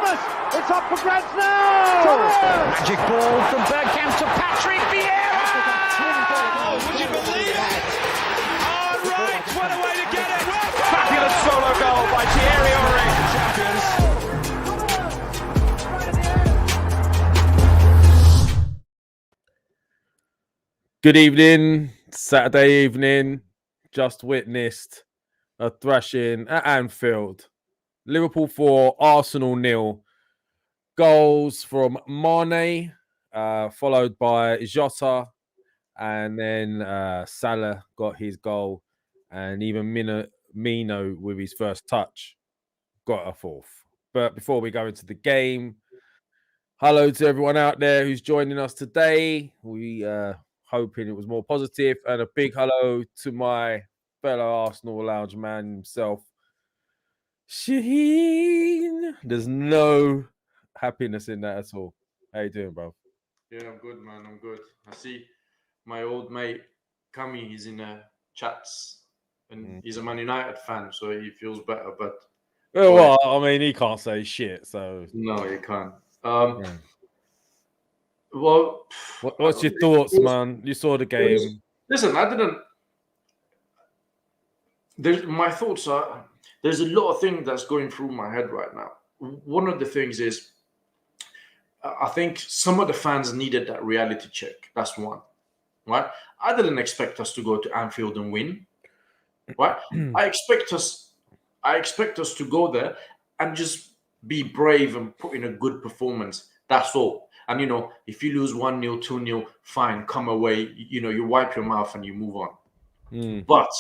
Thomas, it's up for grabs now! Magic ball from Bergkamp to Patrick Vieira! Oh, would you believe it? Oh, right, what a way to get it! Fabulous solo goal by pierre-emerick. Good evening, Saturday evening. Just witnessed a thrashing at Anfield. Liverpool 4, Arsenal 0. Goals from Mane, followed by Jota, and then Salah got his goal, and even Mino with his first touch got a fourth. But before we go into the game, hello to everyone out there who's joining us today. We hoping it was more positive, and a big hello to my fellow Arsenal lounge man himself, Shahin. There's no happiness in that at all. How you doing, bro? Yeah, I'm good, man. I'm good. I see my old mate Kami. He's in the chats, and he's a Man United fan, so he feels better. But well, I mean, he can't say shit, so no, he can't. yeah. Well, what's your thoughts, man? You saw the game. Listen, I didn't. My thoughts are. There's a lot of things that's going through my head right now. One of the things is, I think some of the fans needed that reality check. That's one, right? I didn't expect us to go to Anfield and win, right? I expect us to go there and just be brave and put in a good performance. That's all. And, you know, if you lose 1-0, 2-0, fine, come away. You know, you wipe your mouth and you move on. But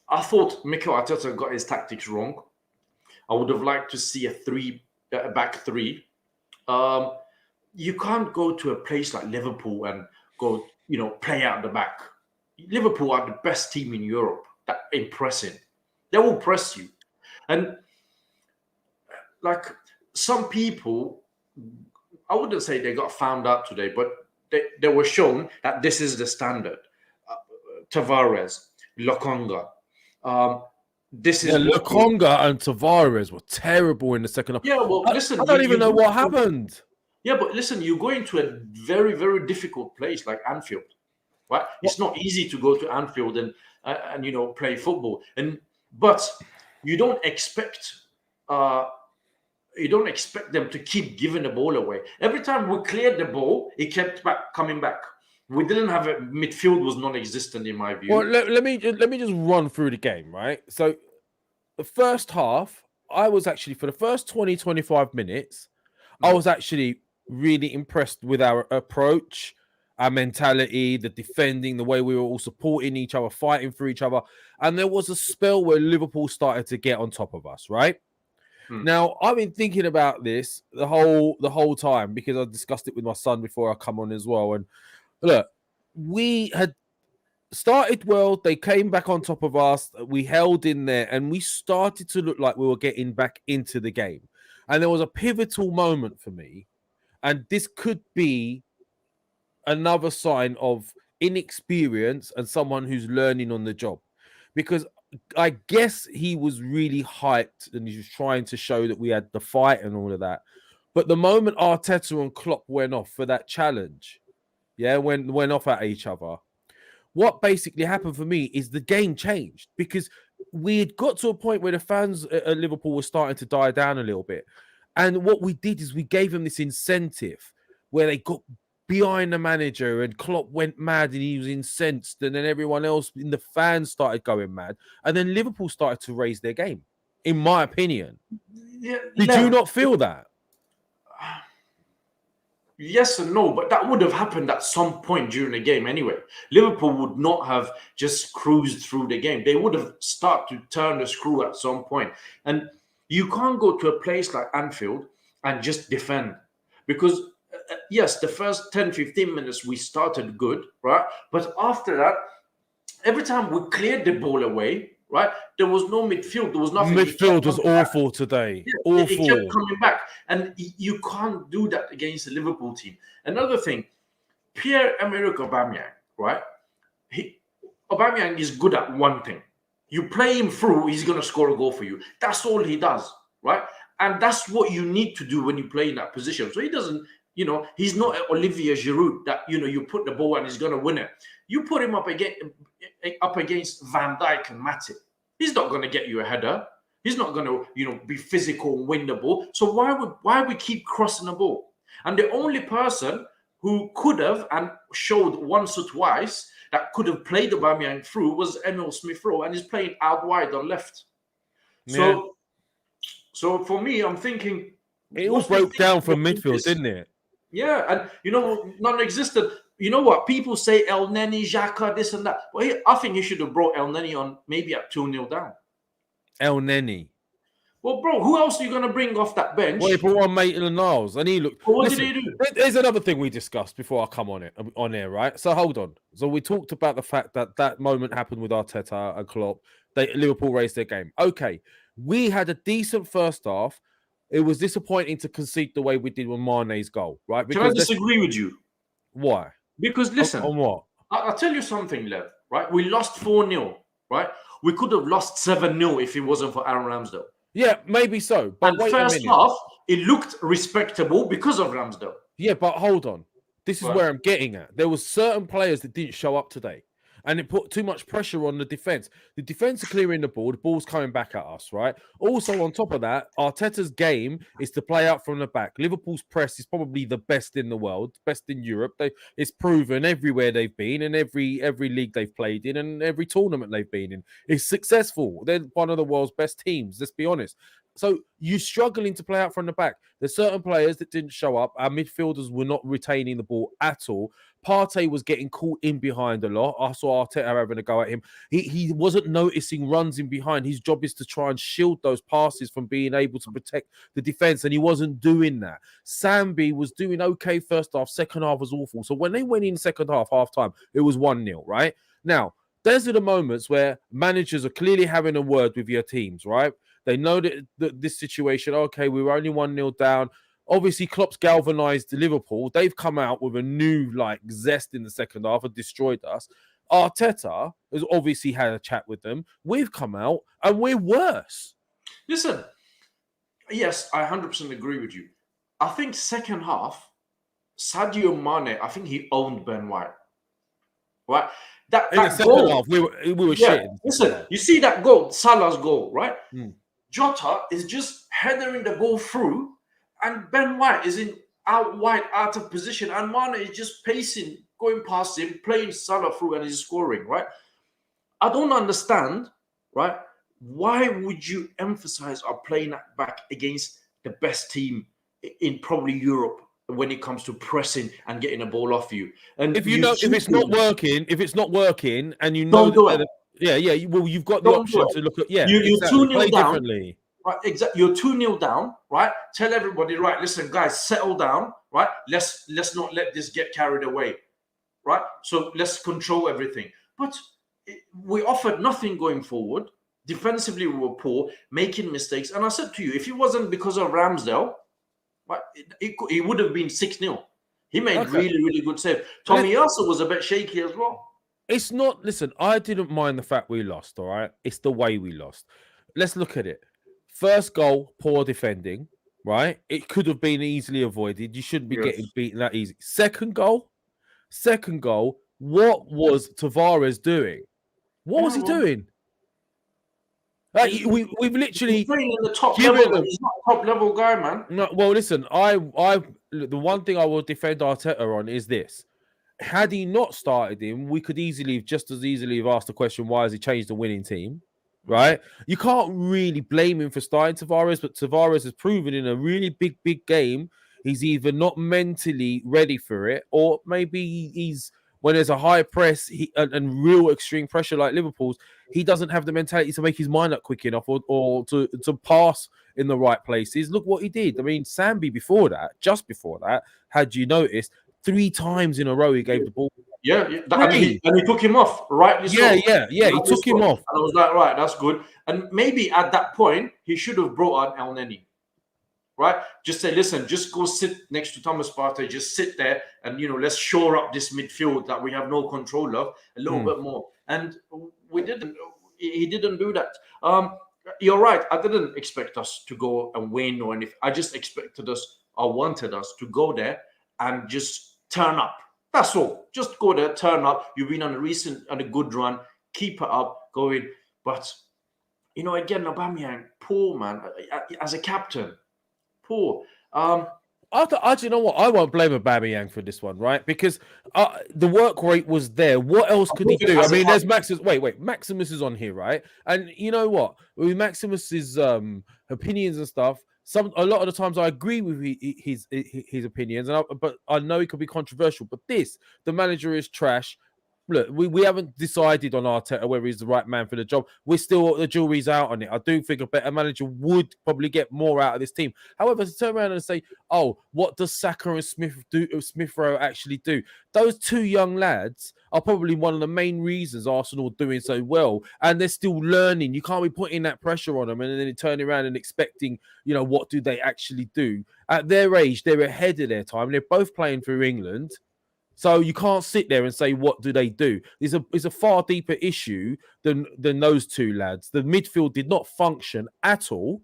I thought Mikel Arteta got his tactics wrong. I would have liked to see a back three. You can't go to a place like Liverpool and go, you know, play out the back. Liverpool are the best team in Europe. That impressive. They will press you. And like some people, I wouldn't say they got found out today, but they were shown that this is the standard. Tavares, Lokonga. This is Lokonga and Tavares were terrible in the second half. Yeah, well, listen, I don't even know what happened. Yeah, but listen, you go into a very, very difficult place like Anfield, right? It's not easy to go to Anfield and you know, play football, but you don't expect them to keep giving the ball away. Every time we cleared the ball, it kept coming back. We didn't have a midfield was non-existent in my view. Well, let me just run through the game, right? So the first half, I was actually, for the first 20, 25 minutes, I was actually really impressed with our approach, our mentality, the defending, the way we were all supporting each other, fighting for each other. And there was a spell where Liverpool started to get on top of us, right? Now, I've been thinking about this the whole time because I discussed it with my son before I come on as well. And look, we had started well. They came back on top of us. We held in there and we started to look like we were getting back into the game. And there was a pivotal moment for me. And this could be another sign of inexperience and someone who's learning on the job. Because I guess he was really hyped and he was trying to show that we had the fight and all of that. But the moment Arteta and Klopp went off for that challenge, went off at each other, what basically happened for me is the game changed because we had got to a point where the fans at Liverpool were starting to die down a little bit. And what we did is we gave them this incentive where they got behind the manager and Klopp went mad and he was incensed, and then everyone else in the fans started going mad, and then Liverpool started to raise their game, in my opinion. Did you not feel that? Yes and no, but that would have happened at some point during the game anyway. Liverpool would not have just cruised through the game. They would have started to turn the screw at some point. And you can't go to a place like Anfield and just defend because yes, the first 10, 15 minutes we started good, right? But after that, every time we cleared the ball away, right, there was no midfield. There was nothing. Midfield was awful today. Awful. It kept coming back. And you can't do that against the Liverpool team. Another thing, pierre-emerick Aubameyang, right? Aubameyang is good at one thing. You play him through, he's going to score a goal for you. That's all he does, right? And that's what you need to do when you play in that position. So he doesn't, he's not Olivier Giroud that, you put the ball and he's going to win it. You put him up against Van Dijk and Matip. He's not going to get you a header. He's not going to, be physical and win the ball. So why we keep crossing the ball? And the only person who could have and showed once or twice that could have played the Aubameyang through was Emile Smith-Rowe, and he's playing out wide on left. Yeah. So for me, I'm thinking it all broke down from midfield, didn't it? Yeah, and non-existent. You know what? People say El Neni, Xhaka, this and that. Well, I think he should have brought El Neni on maybe at 2-0 down. El Neni. Well, bro, who else are you going to bring off that bench? Well, he brought on Maitland-Niles, and he looked. Well, what did he do? There's another thing we discussed before I come on air, right? So hold on. So we talked about the fact that moment happened with Arteta and Klopp. Liverpool raised their game. Okay, we had a decent first half. It was disappointing to concede the way we did with Mane's goal, right? Can I disagree with you? Why? Because listen, on what? I'll tell you something, Lev. Right? We lost 4-0. Right? We could have lost 7-0 if it wasn't for Aaron Ramsdale. Yeah, maybe so. But and first half, it looked respectable because of Ramsdale. Yeah, but hold on. This is where I'm getting at. There was certain players that didn't show up today, and it put too much pressure on the defense. The defense are clearing the ball. The ball's coming back at us, right? Also, on top of that, Arteta's game is to play out from the back. Liverpool's press is probably the best in the world, best in Europe. It's proven everywhere they've been, in every league they've played in, and every tournament they've been in. It's successful. They're one of the world's best teams. Let's be honest. So you're struggling to play out from the back. There's certain players that didn't show up. Our midfielders were not retaining the ball at all. Partey was getting caught in behind a lot. I saw Arteta having a go at him. He wasn't noticing runs in behind. His job is to try and shield those passes from being able to protect the defense, and he wasn't doing that. Sambi was doing okay first half. Second half was awful. So when they went in second half, half-time, it was 1-0, right? Now, those are the moments where managers are clearly having a word with your teams, right? They know that this situation, okay, we were only 1-0 down. Obviously, Klopp's galvanized Liverpool. They've come out with a new zest in the second half and destroyed us. Arteta has obviously had a chat with them. We've come out and we're worse. Listen, yes, I 100% agree with you. I think second half, Sadio Mane, I think he owned Ben White. Right? That in the second goal, half, we were shitting. Listen, you see that goal, Salah's goal, right? Jota is just headering the ball through, and Ben White is out wide, out of position, and Mane is just pacing, going past him, playing Salah through, and he's scoring, right? I don't understand, right? Why would you emphasize our playing back against the best team in probably Europe when it comes to pressing and getting a ball off you? And if if it's not working, and you know, don't do it. Well, you've got the option to look at. Yeah, you're exactly. 2-0 Play down. differently. Right, exactly. You're 2-0 down, right? Tell everybody, right? Listen, guys, settle down, right? Let's not let this get carried away, right? So let's control everything. But we offered nothing going forward. Defensively, we were poor, making mistakes. And I said to you, if it wasn't because of Ramsdale, right, it would have been 6-0. He made really, really good save. Tommy also was a bit shaky as well. It's not, listen, I didn't mind the fact we lost, all right? It's the way we lost. Let's look at it. First goal, poor defending, right? It could have been easily avoided. You shouldn't be getting beaten that easy. Second goal, what was Tavares doing? What was he doing? Like, we've literally... He's playing in the top level. He's not a top level guy, man. No, well, listen, the one thing I will defend Arteta on is this. Had he not started him, we could just as easily have asked the question, why has he changed the winning team? Right? You can't really blame him for starting Tavares, but Tavares has proven in a really big game, he's either not mentally ready for it, or maybe he's, when there's a high press and real extreme pressure like Liverpool's, he doesn't have the mentality to make his mind up quick enough or to pass in the right places. Look what he did. I mean, Sambi just before that, had you noticed, 3 times in a row he gave the ball. Yeah. And he took him off, rightly so. Yeah. He took him off. And I was like, right, that's good. And maybe at that point, he should have brought on El Neni, right? Just say, listen, just go sit next to Thomas Partey, just sit there and, let's shore up this midfield that we have no control of a little bit more. And he didn't do that. you're right. I didn't expect us to go and win or anything. I just expected us, I wanted us to go there and just turn up. That's all. Just go there, turn up. You've been on a good run. Keep it up, going. But, again, Aubameyang, poor, man. As a captain, poor. You know what? I won't blame Aubameyang for this one, right? Because the work rate was there. What else could he do? I mean, there's Maximus. Wait. Maximus is on here, right? And you know what? With Maximus's opinions and stuff, a lot of the times I agree with his opinions, but I know he could be controversial. But the manager is trash. Look, we haven't decided on Arteta whether he's the right man for the job. The jury's out on it. I do think a better manager would probably get more out of this team. However, to turn around and say, "Oh, what does Saka and Smith Rowe actually do?" Those two young lads are probably one of the main reasons Arsenal are doing so well, and they're still learning. You can't be putting that pressure on them and then turning around and expecting, what do they actually do? At their age, they're ahead of their time. They're both playing for England. So you can't sit there and say, what do they do? It's a far deeper issue than those two lads. The midfield did not function at all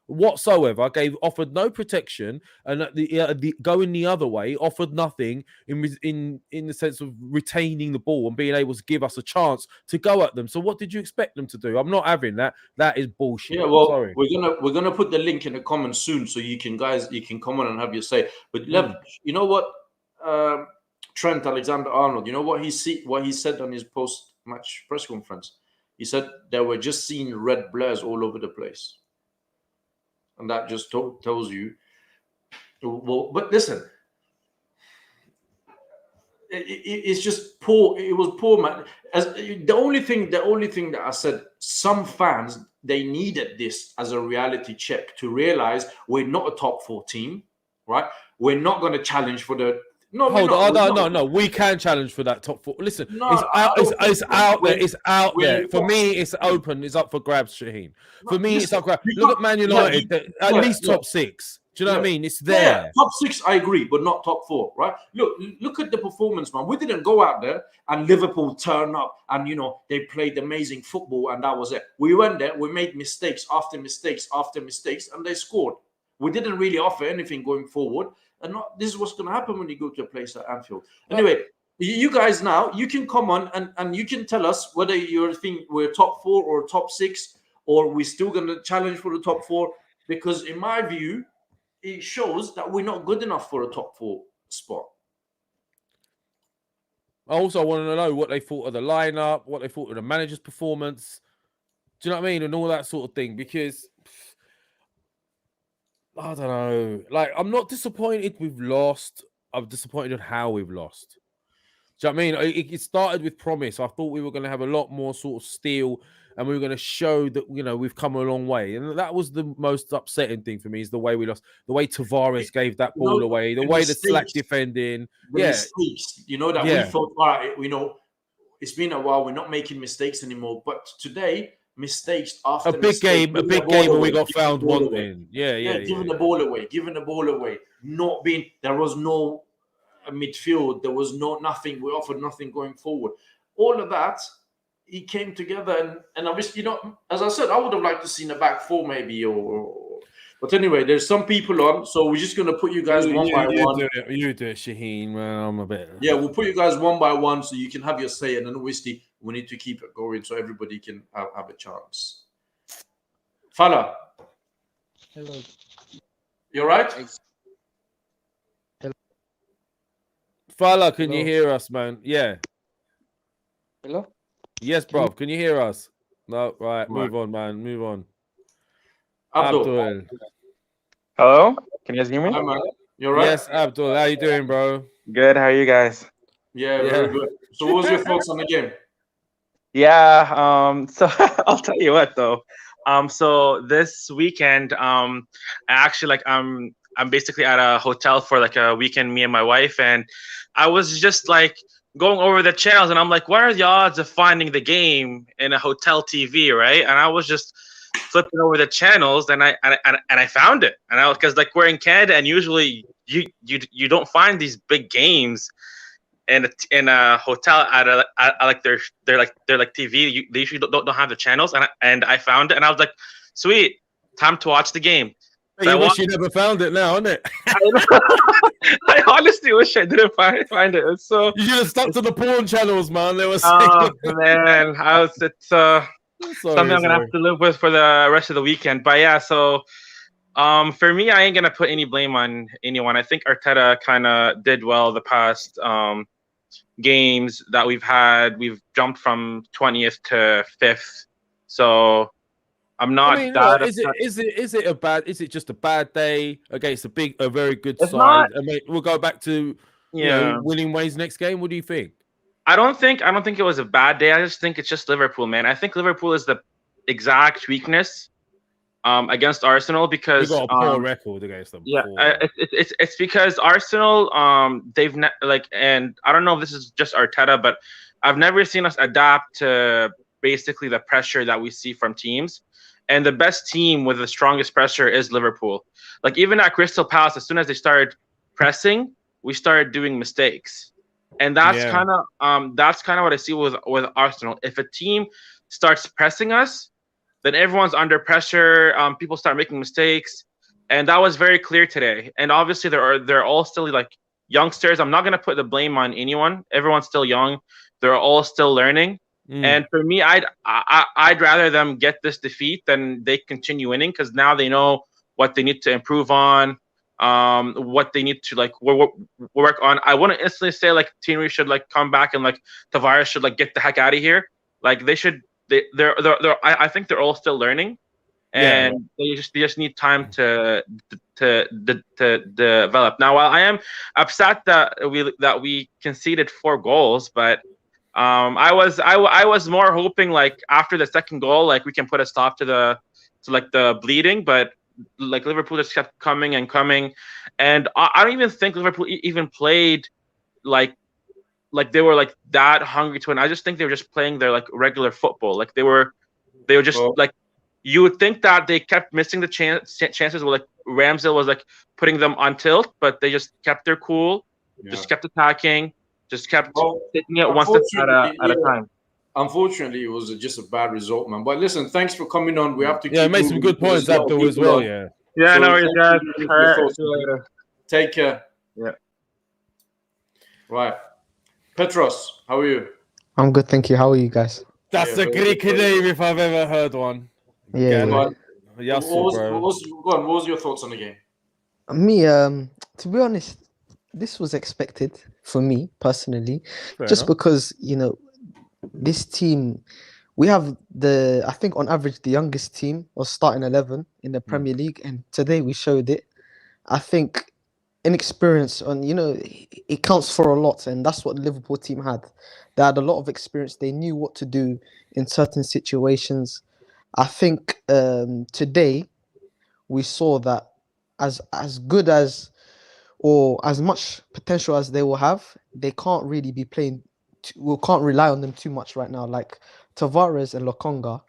whatsoever, offered no protection, and the going the other way offered nothing in the sense of retaining the ball and being able to give us a chance to go at them. So what did you expect them to do? I'm not having that. That is bullshit. Yeah, well, sorry. we're gonna put the link in the comments soon, so you can come on and have your say. But you know what? Trent Alexander-Arnold, you know what he said on his post-match press conference? He said they were just seeing red blurs all over the place. And that just tells you. Well, but listen, it's just poor. It was poor, man. The only thing that I said, some fans, they needed this as a reality check to realize we're not a top 4 team, right? We're not going to challenge for the... No, we can challenge for that top 4. Listen, it's out there. It's out there. For me, it's open. It's up for grabs, Shahin. For me, it's up for grabs. Look at Man United. At least top 6. Do you know what I mean? It's there. Yeah, top 6, I agree, but not top 4, right? Look at the performance, man. We didn't go out there and Liverpool turn up and, they played amazing football and that was it. We went there, we made mistakes after mistakes after mistakes, and they scored. We didn't really offer anything going forward. And this is what's going to happen when you go to a place like Anfield. Anyway, you guys now, you can come on and you can tell us whether you think we're top 4 or top 6, or we're still going to challenge for the top 4. Because in my view, it shows that we're not good enough for a top 4 spot. I also want to know what they thought of the lineup, what they thought of the manager's performance. Do you know what I mean? And all that sort of thing. Because... I don't know. Like, I'm not disappointed we've lost. I'm disappointed in how we've lost. Do you know what I mean? It started with promise. I thought we were going to have a lot more sort of steel and we were going to show that, we've come a long way. And that was the most upsetting thing for me, is the way we lost. The way Tavares gave that ball away. The way the slack defending. Mistakes, we thought, all right, it's been a while. We're not making mistakes anymore. But today... mistakes after a big game where we got found wanting. Giving the ball away, not being, there was no midfield, there was nothing, we offered nothing going forward. All of that, it came together, and obviously, as I said, I would have liked to see a back 4 maybe, but anyway, there's some people on, so we're just going to put you guys one by one. You do it, Shahin. Well, I'm a bit... Yeah, we'll put you guys one by one so you can have your say, and then obviously we need to keep it going so everybody can have a chance. Fala. Hello. You all right? Hello. Fala, can you hear us, man? Yeah. Hello? Yes, bro. Can you hear us? No, right. Move on, man. Move on. Abdul. Hello? Can you guys hear me? Hi, man. You all right? Yes, Abdul. How you doing, bro? Good. How are you guys? Yeah, very good. So what was your thoughts on the game? Yeah, so I'll tell you what though. So this weekend, I actually I'm basically at a hotel for like a weekend, me and my wife, and I was just like going over the channels, and I'm like, what are the odds of finding the game in a hotel TV, right? And I was just flipping over the channels, and I found it, and because like we're in Canada, and usually you don't find these big games in a hotel at like their TV. They usually don't have the channels, and I found it, and I was like sweet, time to watch the game. Hey, you wish you never found it now, isn't it? I honestly wish I didn't find it. It's so You should have stuck to the porn channels, man. They were man, it's something I'm gonna have to live with for the rest of the weekend. But yeah, so for me, I ain't gonna put any blame on anyone. I think Arteta kind of did well the past games that we've had. We've jumped from 20th to 5th, so I'm not. Look, is it just a bad day against a very good side? Not, I mean, we'll go back to winning ways next game. What do you think? I don't think it was a bad day. I just think it's just Liverpool, man. I think Liverpool is the exact weakness against Arsenal because we got a poor record against them. Yeah, it's because Arsenal and I don't know if this is just Arteta, but I've never seen us adapt to basically the pressure that we see from teams. And the best team with the strongest pressure is Liverpool. Like even at Crystal Palace, as soon as they started pressing, we started doing mistakes. And that's kind of what I see with Arsenal. If a team starts pressing us, then everyone's under pressure. People start making mistakes, and that was very clear today. And obviously, they're all still like youngsters. I'm not gonna put the blame on anyone. Everyone's still young. They're all still learning. And for me, I'd rather them get this defeat than they continue winning because now they know what they need to improve on. What they need to like work on. I wouldn't instantly say like Thierry should like come back and like Tavares should like get the heck out of here. Like they should. I think they're all still learning, and they just need time to develop. Now, while I am upset that we conceded 4 goals, but I was more hoping like after the second goal, like we can put a stop to the bleeding, but like Liverpool just kept coming and coming, and I don't even think Liverpool even played like they were like that hungry to win. I just think they were just playing their like regular football. Like they were just like you would think that they kept missing the chances where like Ramsdale was like putting them on tilt, but they just kept their cool, just kept attacking, just kept taking it one step at a time. Unfortunately, it was just a bad result, man. But listen, thanks for coming on. We have to make some good points Abdul as well. Yeah, so no worries, guys. All right. Take care. Yeah. Right. Petros, how are you? I'm good, thank you. How are you guys? That's a Greek name if I've ever heard one. Yeah. What bro. What was your thoughts on the game? Me, to be honest, this was expected for me personally, because this team, we have I think on average the youngest team was starting 11 in the Premier League, and today we showed it. I think inexperience it counts for a lot, and that's what the Liverpool team had. They had a lot of experience. They knew what to do in certain situations. I think today we saw that as good as or as much potential as they will have, they can't really be playing. We can't rely on them too much right now. Like Tavares and Lokonga,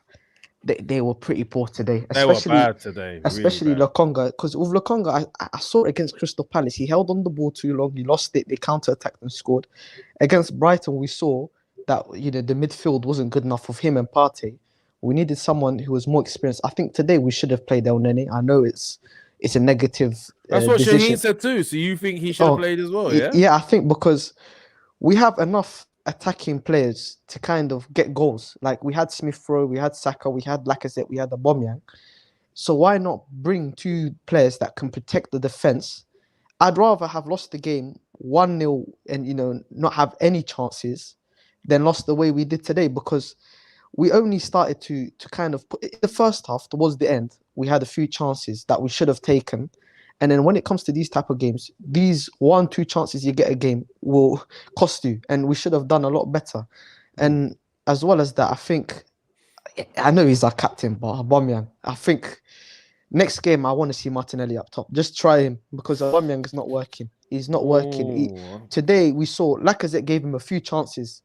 they were pretty poor today. They were bad today. Especially really bad. Lokonga, because with Lokonga, I saw it against Crystal Palace. He held on the ball too long. He lost it. They counter-attacked and scored. Against Brighton, we saw that the midfield wasn't good enough of him and Partey. We needed someone who was more experienced. I think today we should have played El Nene. I know it's a negative. That's what decision. Shahin said too. So you think he should have played as well? Yeah. Yeah, I think because we have enough attacking players to kind of get goals. Like we had Smith Rowe, we had Saka, we had Lacazette, we had Aubameyang. So why not bring 2 players that can protect the defense? I'd rather have lost the game 1-0 and not have any chances than lost the way we did today, because we only started to kind of put in the first half towards the end. We had a few chances that we should have taken. And then when it comes to these type of games, these 1-2 chances you get a game will cost you. And we should have done a lot better. And as well as that, I know he's our captain, but Aubameyang, I think next game I want to see Martinelli up top. Just try him, because Aubameyang is not working. He's not working. Today we saw Lacazette gave him a few chances.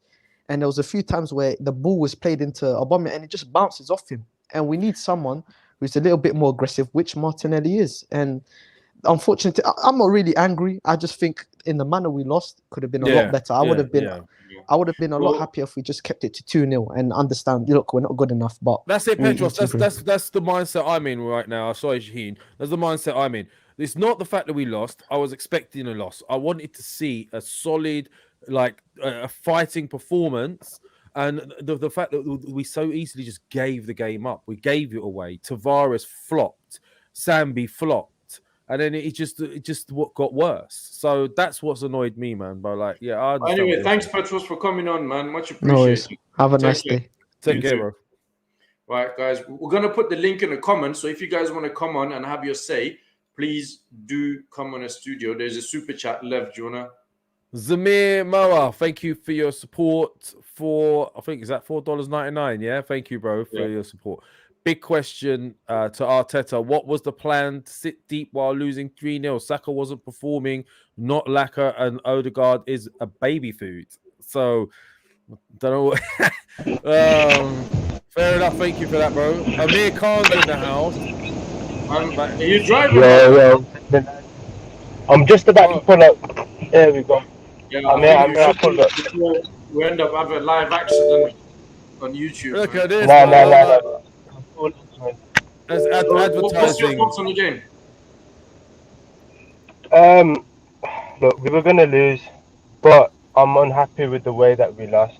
And there was a few times where the ball was played into Aubameyang and it just bounces off him. And we need someone who's a little bit more aggressive, which Martinelli is. And unfortunately, I'm not really angry. I just think in the manner we lost could have been a Yeah, lot better. I would have been. yeah. I would have been a lot Well- happier if we just kept it to 2-0 and understand. Look, we're not good enough, but That's it, we need Petros. to improve. That's the mindset I'm in right now. Sorry, Shaheen. That's the mindset I'm in. It's not the fact that we lost. I was expecting a loss. I wanted to see a solid, like a fighting performance. And the fact that we so easily just gave the game up. We gave it away. Tavares flopped. Sambi flopped. And then it just what got worse. So that's what's annoyed me, man. But like, yeah. I understand Anyway, what you're thanks, saying. Petros, for coming on, man. Much No worries. appreciated. Have a Take nice care. day. Take You care, too. bro. Right, guys, we're going to put the link in the comments. So if you guys want to come on and have your say, please do come on a studio. There's a super chat left. Do you want to? Zamir Moa, thank you for your support for, I think, is that $4.99? Yeah, thank you, bro, for your support. Big question to Arteta. What was the plan to sit deep while losing 3-0? Saka wasn't performing, not Laka, and Odegaard is a baby food. So, don't know. Fair enough. Thank you for that, bro. Amir Khan's in the house. Are you driving? Yeah. I'm just about to pull up. There we go. Yeah, I'm here, pulled up. before we end up having a live accident on YouTube. Look man. at this. No. That's So, what's your advertising. thoughts on the game? Look, we were gonna lose, but I'm unhappy with the way that we lost.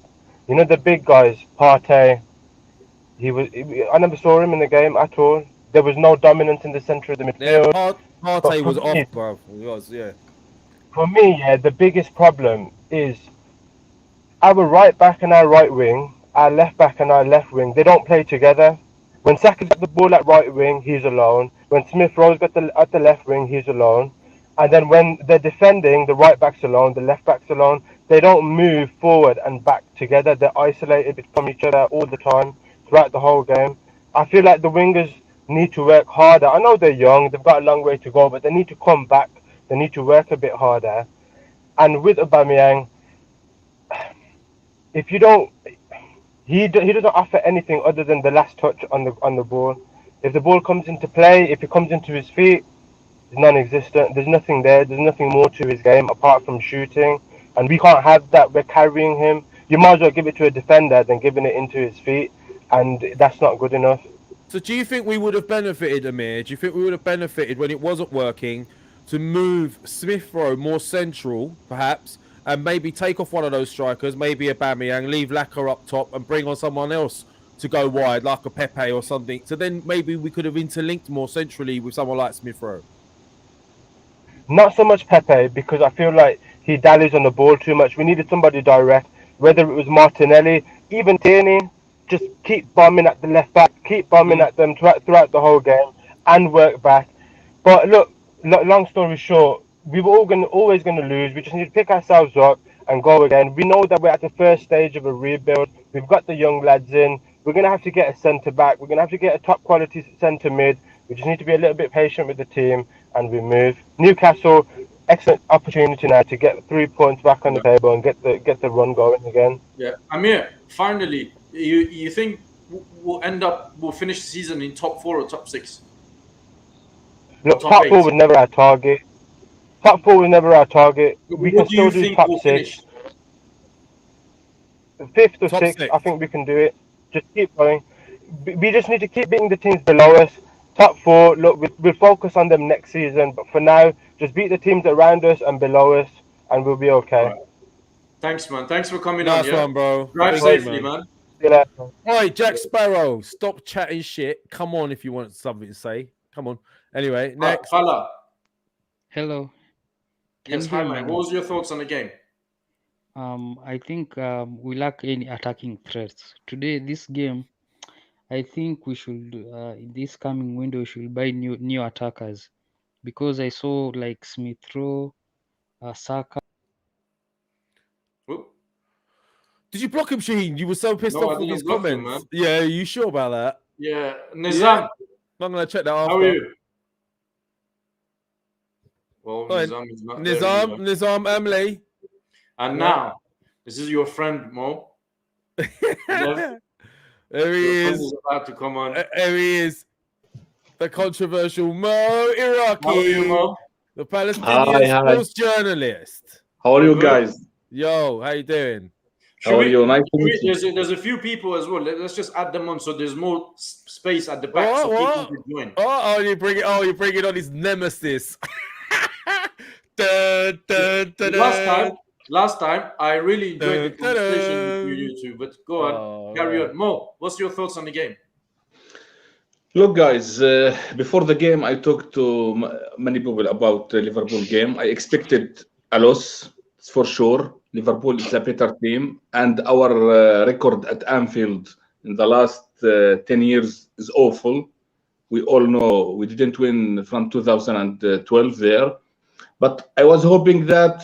You know the big guys, Partey. I never saw him in the game at all. There was no dominance in the center of the Yeah, midfield. Partey was for me- off, bro. He was, yeah. For me, yeah, the biggest problem is our right back and our right wing, our left back and our left wing. They don't play together. When Saka's got the ball at right wing, he's alone. When Smith Rowe's got at the left wing, he's alone. And then when they're defending, the right back's alone, the left back's alone. They don't move forward and back together. They're isolated from each other all the time throughout the whole game. I feel like the wingers need to work harder. I know they're young, they've got a long way to go, but they need to come back. They need to work a bit harder. And with Aubameyang, if you don't, he doesn't offer anything other than the last touch on the ball. If the ball comes into play, if it comes into his feet, it's non-existent. There's nothing there. There's nothing more to his game apart from shooting, and we can't have that. We're carrying him. You might as well give it to a defender than giving it into his feet, and that's not good enough. So do you think we would have benefited, Amir? Do you think we would have benefited when it wasn't working to move Smith Rowe more central, perhaps, and maybe take off one of those strikers, maybe Aubameyang, leave Laka up top and bring on someone else to go wide, like a Pepe or something? So then maybe we could have interlinked more centrally with someone like Smith Rowe. Not so much Pepe, because I feel like he dallies on the ball too much. We needed somebody direct, whether it was Martinelli, even Tierney. Just keep bombing at the left back, keep bombing at them throughout the whole game, and work back. But look, long story short, we were always gonna lose. We just need to pick ourselves up and go again. We know that we're at the first stage of a rebuild. We've got the young lads in. We're gonna have to get a centre back. We're gonna have to get a top quality centre mid. We just need to be a little bit patient with the team, and we move. Newcastle, excellent opportunity now to get 3 points back on the table and get the run going again. Yeah, Amir. Finally, you think we'll finish the season in top 4 or top 6? Look, Top top 8. 4 was never our target. Top 4 was never our target. We can What do you still do think top we'll 6. finish? 5th or Top 6th, six. I think we can do it. Just keep going. We just need to keep beating the teams below us. Top 4, look, we'll focus on them next season. But for now, just beat the teams around us and below us, and we'll be okay. Right. Thanks, man. Thanks for coming on. Nice Yeah? one, bro. Drive Thank you, safely, man. See you later. All right, Jack Sparrow, stop chatting shit. Come on if you want something to say. Come on. Anyway, next. Fala. Hello. Yes, you hi, hear me man. now? What was your thoughts on the game? I think we lack any attacking threats today. This game, I think we should in this coming window we should buy new attackers, because I saw like Smith Rowe, Saka. Whoop. Did you block him, Shaheen? You were so pissed No, I off with didn't his block him, comments. man. Yeah, are you sure about that? Yeah, Nizam, I'm going to check that after. how are you? Well, Right. Nizam is not there either. Nizam Emile. And now, this is your friend Mo. There he Your friend is. is about to come on. There he is. The controversial Mo How are you, Iraqi. Mo? the Palestinian sports journalist. How are you guys? Yo, how you doing? How are you? Nice to meet you. There's a few people as well. Let's just add them on so there's more space at the back so people can join. You bring it on his nemesis. Last time, I really enjoyed the conversation with you two. But go on, carry on. Mo, what's your thoughts on the game? Look, guys, before the game, I talked to many people about the Liverpool game. I expected a loss, for sure. Liverpool is a better team, and our record at Anfield in the last 10 years is awful. We all know we didn't win from 2012 there. But I was hoping that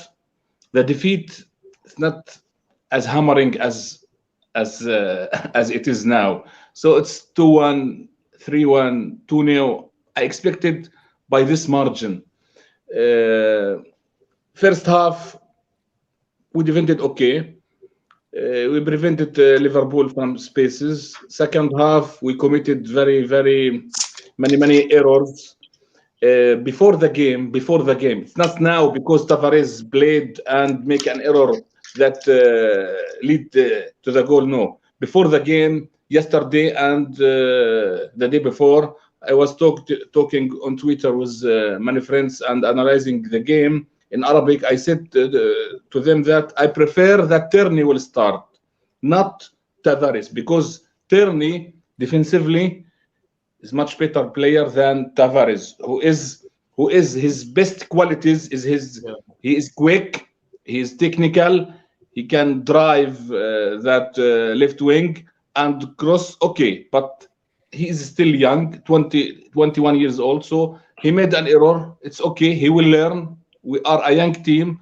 the defeat is not as hammering as it is now. So it's 2-1, 3-1, 2-0. I expected by this margin. First half, we defended okay. We prevented Liverpool from spaces. Second half, we committed very, very many errors. Before the game, it's not now because Tavares played and make an error that lead to the goal. No, before the game, yesterday and the day before, I was talking on Twitter with many friends and analyzing the game in Arabic. I said to them that I prefer that Tierney will start, not Tavares, because Tierney defensively is much better player than Tavares, who is his best qualities is he is quick, he is technical, he can drive that left wing and cross. Okay, but he is still young, 21 years old, so he made an error. It's okay, he will learn. We are a young team.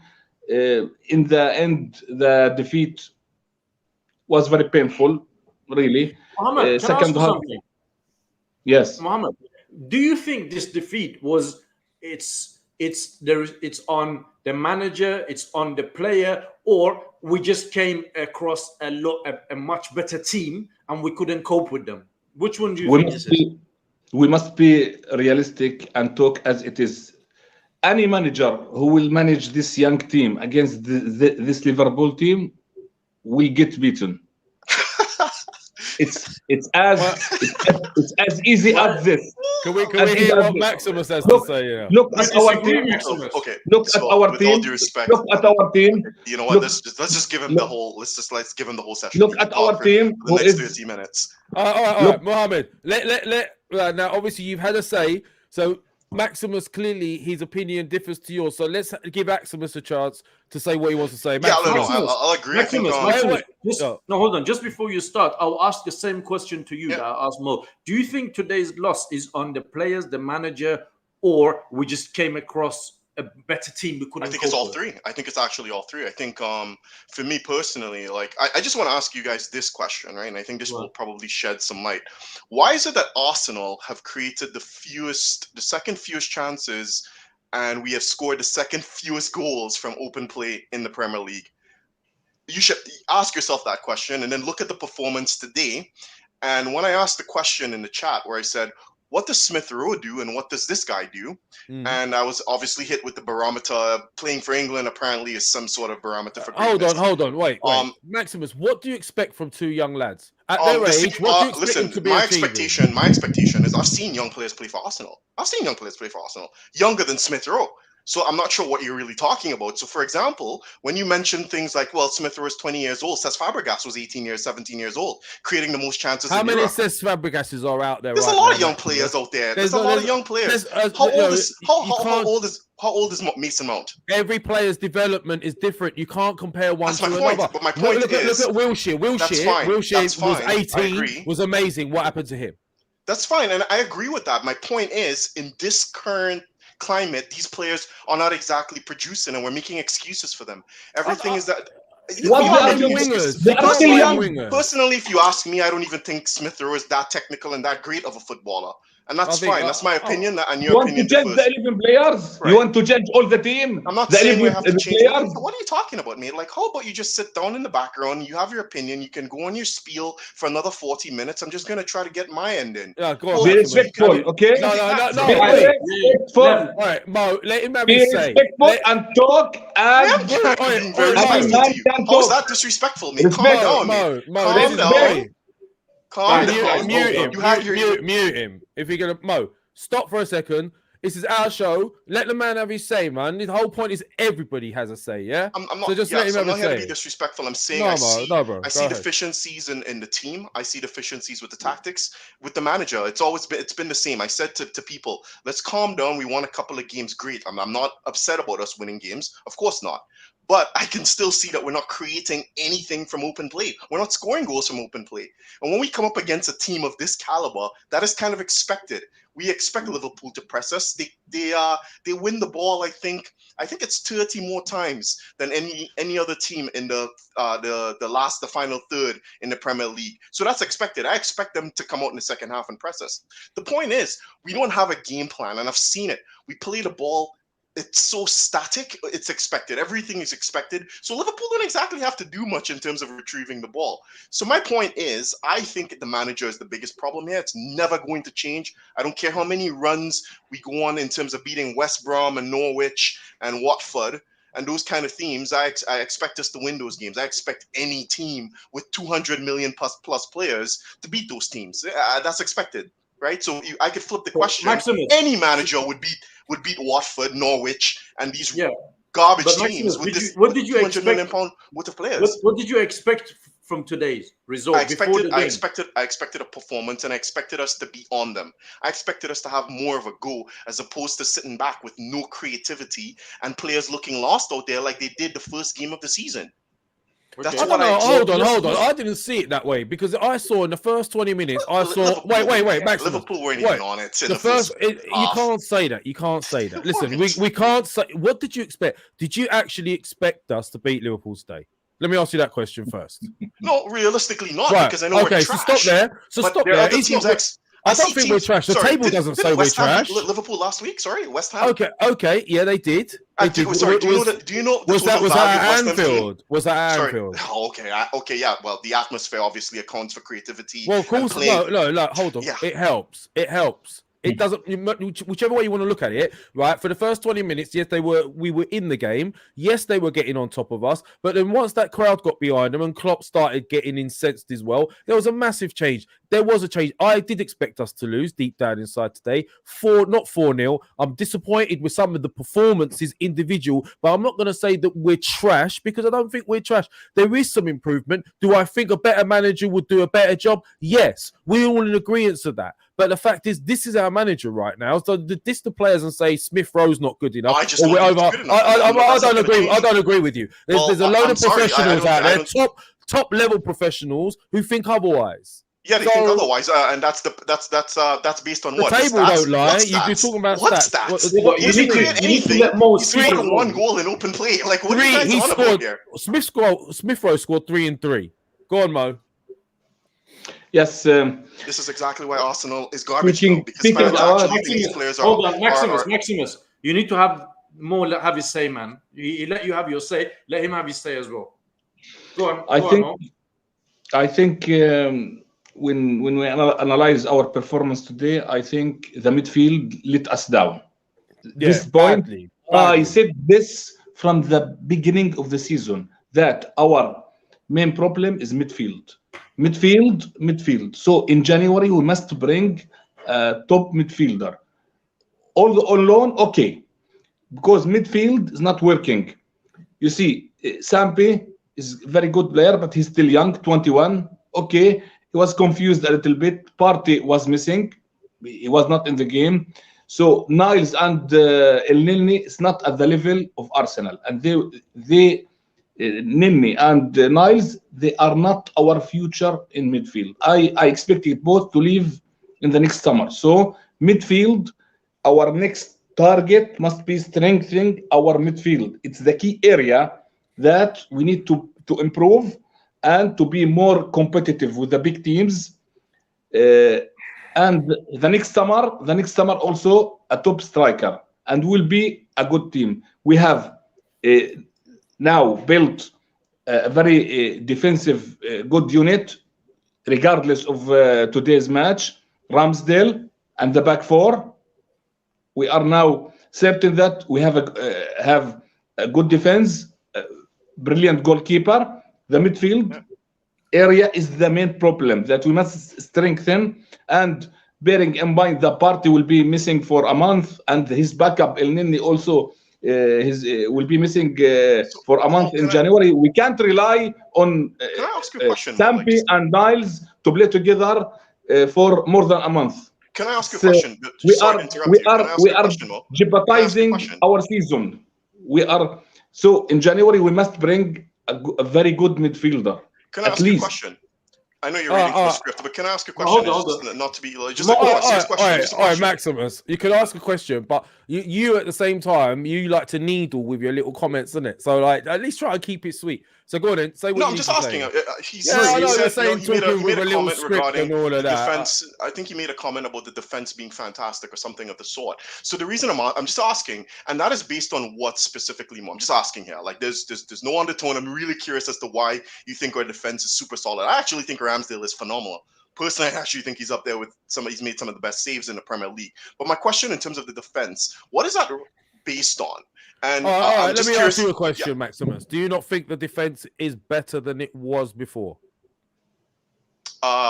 In the end, the defeat was very painful, really. Mohamed, can I ask you something? Yes, Mohamed, do you think this defeat was it's on the manager, it's on the player, or we just came across a much better team and we couldn't cope with them? Which one do you think this is? We must be realistic and talk as it is. Any manager who will manage this young team against this Liverpool team will get beaten. It's as easy as this. Can we hear what Maximus has to say? Yeah. Look at our team. Okay. Look at our team. All due respect, look at our team. You know what? Let's just give him the whole. Let's give him the whole session. Look at our team. For the next 30 minutes. All right, Mohamed. Let now. Obviously, you've had a say. So Maximus, clearly, his opinion differs to yours. So let's give Maximus a chance to say what he wants to say. Maximus, I'll agree. Maximus, hold on. Just before you start, I'll ask the same question to you that I asked Mo. Do you think today's loss is on the players, the manager, or we just came across a better team? I think it's all three. I think it's actually all three. I think for me personally, like I just want to ask you guys this question, right? And I think this will probably shed some light. Why is it that Arsenal have created the second fewest chances, and we have scored the second fewest goals from open play in the Premier League? You should ask yourself that question and then look at the performance today. And when I asked the question in the chat where I said, what does Smith Rowe do and what does this guy do? And I was obviously hit with the barometer. Playing for England apparently is some sort of barometer for greatness. Hold on. Wait. Maximus, what do you expect from two young lads? At their age, what do you expect them to be achieving? My expectation is I've seen young players play for Arsenal. Younger than Smith Rowe. So I'm not sure what you're really talking about. So, for example, when you mention things like, well, Smith Rowe is 20 years old, Cesc Fabregas was 17 years old, creating the most chances in Europe. How many Cesc Fabregases are out there? There's a lot of young players out there. There's a lot of young players. How old is Mason Mount? Every player's development is different. You can't compare one to another. But my point is, look at Wilshere. Wilshere was 18, was amazing. What happened to him? That's fine, and I agree with that. My point is, in this current climate, these players are not exactly producing, and we're making excuses for them. Everything is that. What Yeah, they are maybe doing? wingers. They You are can't still buy young. wingers. Personally, if you ask me, I don't even think Smith Rowe is that technical and that great of a footballer. And that's I think- fine. That's my opinion, and You your want to opinion change differs. the 11 players? Right. You want to change all the team? I'm not the saying we 11 have to change. players? What are you talking about, mate? Like, how about you just sit down in the background? You have your opinion. You can go on your spiel for another 40 minutes. I'm just gonna try to get my end in. Yeah, go on. Well, Be Maximus. respectful, okay? No, Be wait. respectful. All right, Mo, let him have Be his say. respectful and talk. I am And being very every respectful man to you. can How is talk. that disrespectful, mate? Calm Respect. down, mate. Mo, Calm this is down. Mo. Calm Guys, down. Mute him. You had your Mute him. If you're gonna Mo, stop for a second. This is our show. Let the man have his say, man. The whole point is everybody has a say, yeah? I'm not, So just let him I'm have not a here to say. be disrespectful. I'm saying No, I Mo, see, no, bro. I Go see ahead. deficiencies in the team. I see deficiencies with the tactics, with the manager. It's been the same. I said to people, let's calm down. We won a couple of games. Great. I'm not upset about us winning games. Of course not. But I can still see that we're not creating anything from open play. We're not scoring goals from open play. And when we come up against a team of this caliber, that is kind of expected. We expect Liverpool to press us. They win the ball. I think it's 30 more times than any other team in the final third in the Premier League. So that's expected. I expect them to come out in the second half and press us. The point is, we don't have a game plan, and I've seen it. We play the ball. It's so static. It's expected. Everything is expected. So Liverpool don't exactly have to do much in terms of retrieving the ball. So my point is, I think the manager is the biggest problem here. It's never going to change. I don't care how many runs we go on in terms of beating West Brom and Norwich and Watford and those kind of themes. I expect us to win those games. I expect any team with 200 million plus players to beat those teams. That's expected, right? So I could flip the question. Maximus. Any manager would beat Watford, Norwich, and these garbage teams with this £200 million worth of players. What did you expect from today's result? I expected a performance, and I expected us to be on them. I expected us to have more of a go, as opposed to sitting back with no creativity and players looking lost out there like they did the first game of the season. Okay. Hold on. I didn't see it that way, because I saw in the first 20 minutes, wait, Max. Liverpool weren't even on it. You can't say that. You can't say that. Listen, we can't say. What did you expect? Did you actually expect us to beat Liverpool today? Let me ask you that question first. No, realistically not, right. because I know we're trash. So stop there. Stop there. I don't think we're trash. The table doesn't say we're trash. Liverpool last week, West Ham. Okay, yeah, they did. Do you know was that at Anfield? Was that at Anfield? Okay, yeah. Well, the atmosphere obviously accounts for creativity. Well, of course, no. Hold on. Yeah. It helps. It doesn't, whichever way you want to look at it, right? For the first 20 minutes, yes, we were in the game. Yes, they were getting on top of us. But then once that crowd got behind them and Klopp started getting incensed as well, there was a massive change. There was a change. I did expect us to lose deep down inside today. Not 4-0. I'm disappointed with some of the performances individual, but I'm not going to say that we're trash, because I don't think we're trash. There is some improvement. Do I think a better manager would do a better job? Yes. We're all in agreement to that. But the fact is, this is our manager right now. So diss the players and say Smith Rowe's not good enough. I don't agree with you. There's a load of professionals out there, top level professionals who think otherwise. Yeah, they think otherwise, and that's based on what? The table don't lie. You're talking about stats. You didn't create anything. You scored 1 goal in open play. Like, what are you guys on about here? Smith Rowe scored 3 and 3. Go on, Mo. Yes. This is exactly why Arsenal is garbage. Hold on, Maximus. You need to have his say, man. He let you have your say. Let him have his say as well. Go on. I think when we analyze our performance today, I think the midfield let us down. This point, badly. I said this from the beginning of the season, that our main problem is midfield. So in January, we must bring a top midfielder. All on loan, okay, because midfield is not working. You see, Sampe is a very good player, but he's still young, 21. Okay, he was confused a little bit. Partey was missing. He was not in the game. So Niles and El Nini is not at the level of Arsenal. And Nini and Niles, they are not our future in midfield. I expected both to leave in the next summer. So midfield, our next target must be strengthening our midfield. It's the key area that we need to to improve and to be more competitive with the big teams. And the next summer also a top striker, and will be a good team. We have now built a very defensive good unit, regardless of today's match. Ramsdale and the back four. We are now certain that we have a good defense, brilliant goalkeeper. The midfield area is the main problem that we must strengthen, and bearing in mind the Partey will be missing for a month, and his backup El Nini also will be missing for a month in January. We can't rely on Sampi and Niles to play together for more than a month. Can I ask you a question? We are jeopardizing our season. So in January we must bring a very good midfielder. Can I ask you a question? I know you're reading from the script, but can I ask a question? Hold on. Not to be just like a question. All right, Maximus, you can ask a question, but you at the same time, you like to needle with your little comments, isn't it? So like, at least try and keep it sweet. So go on then, say what I'm just asking. He made a comment regarding the defense. I think he made a comment about the defense being fantastic or something of the sort. So the reason I'm just asking, and that is based on what specifically? I'm just asking here. Like, there's no undertone. I'm really curious as to why you think our defense is super solid. I actually think Ramsdale is phenomenal. Personally, I actually think he's up there with he's made some of the best saves in the Premier League. But my question in terms of the defense, what is that based on? And let me ask you a question, Maximus. Do you not think the defense is better than it was before?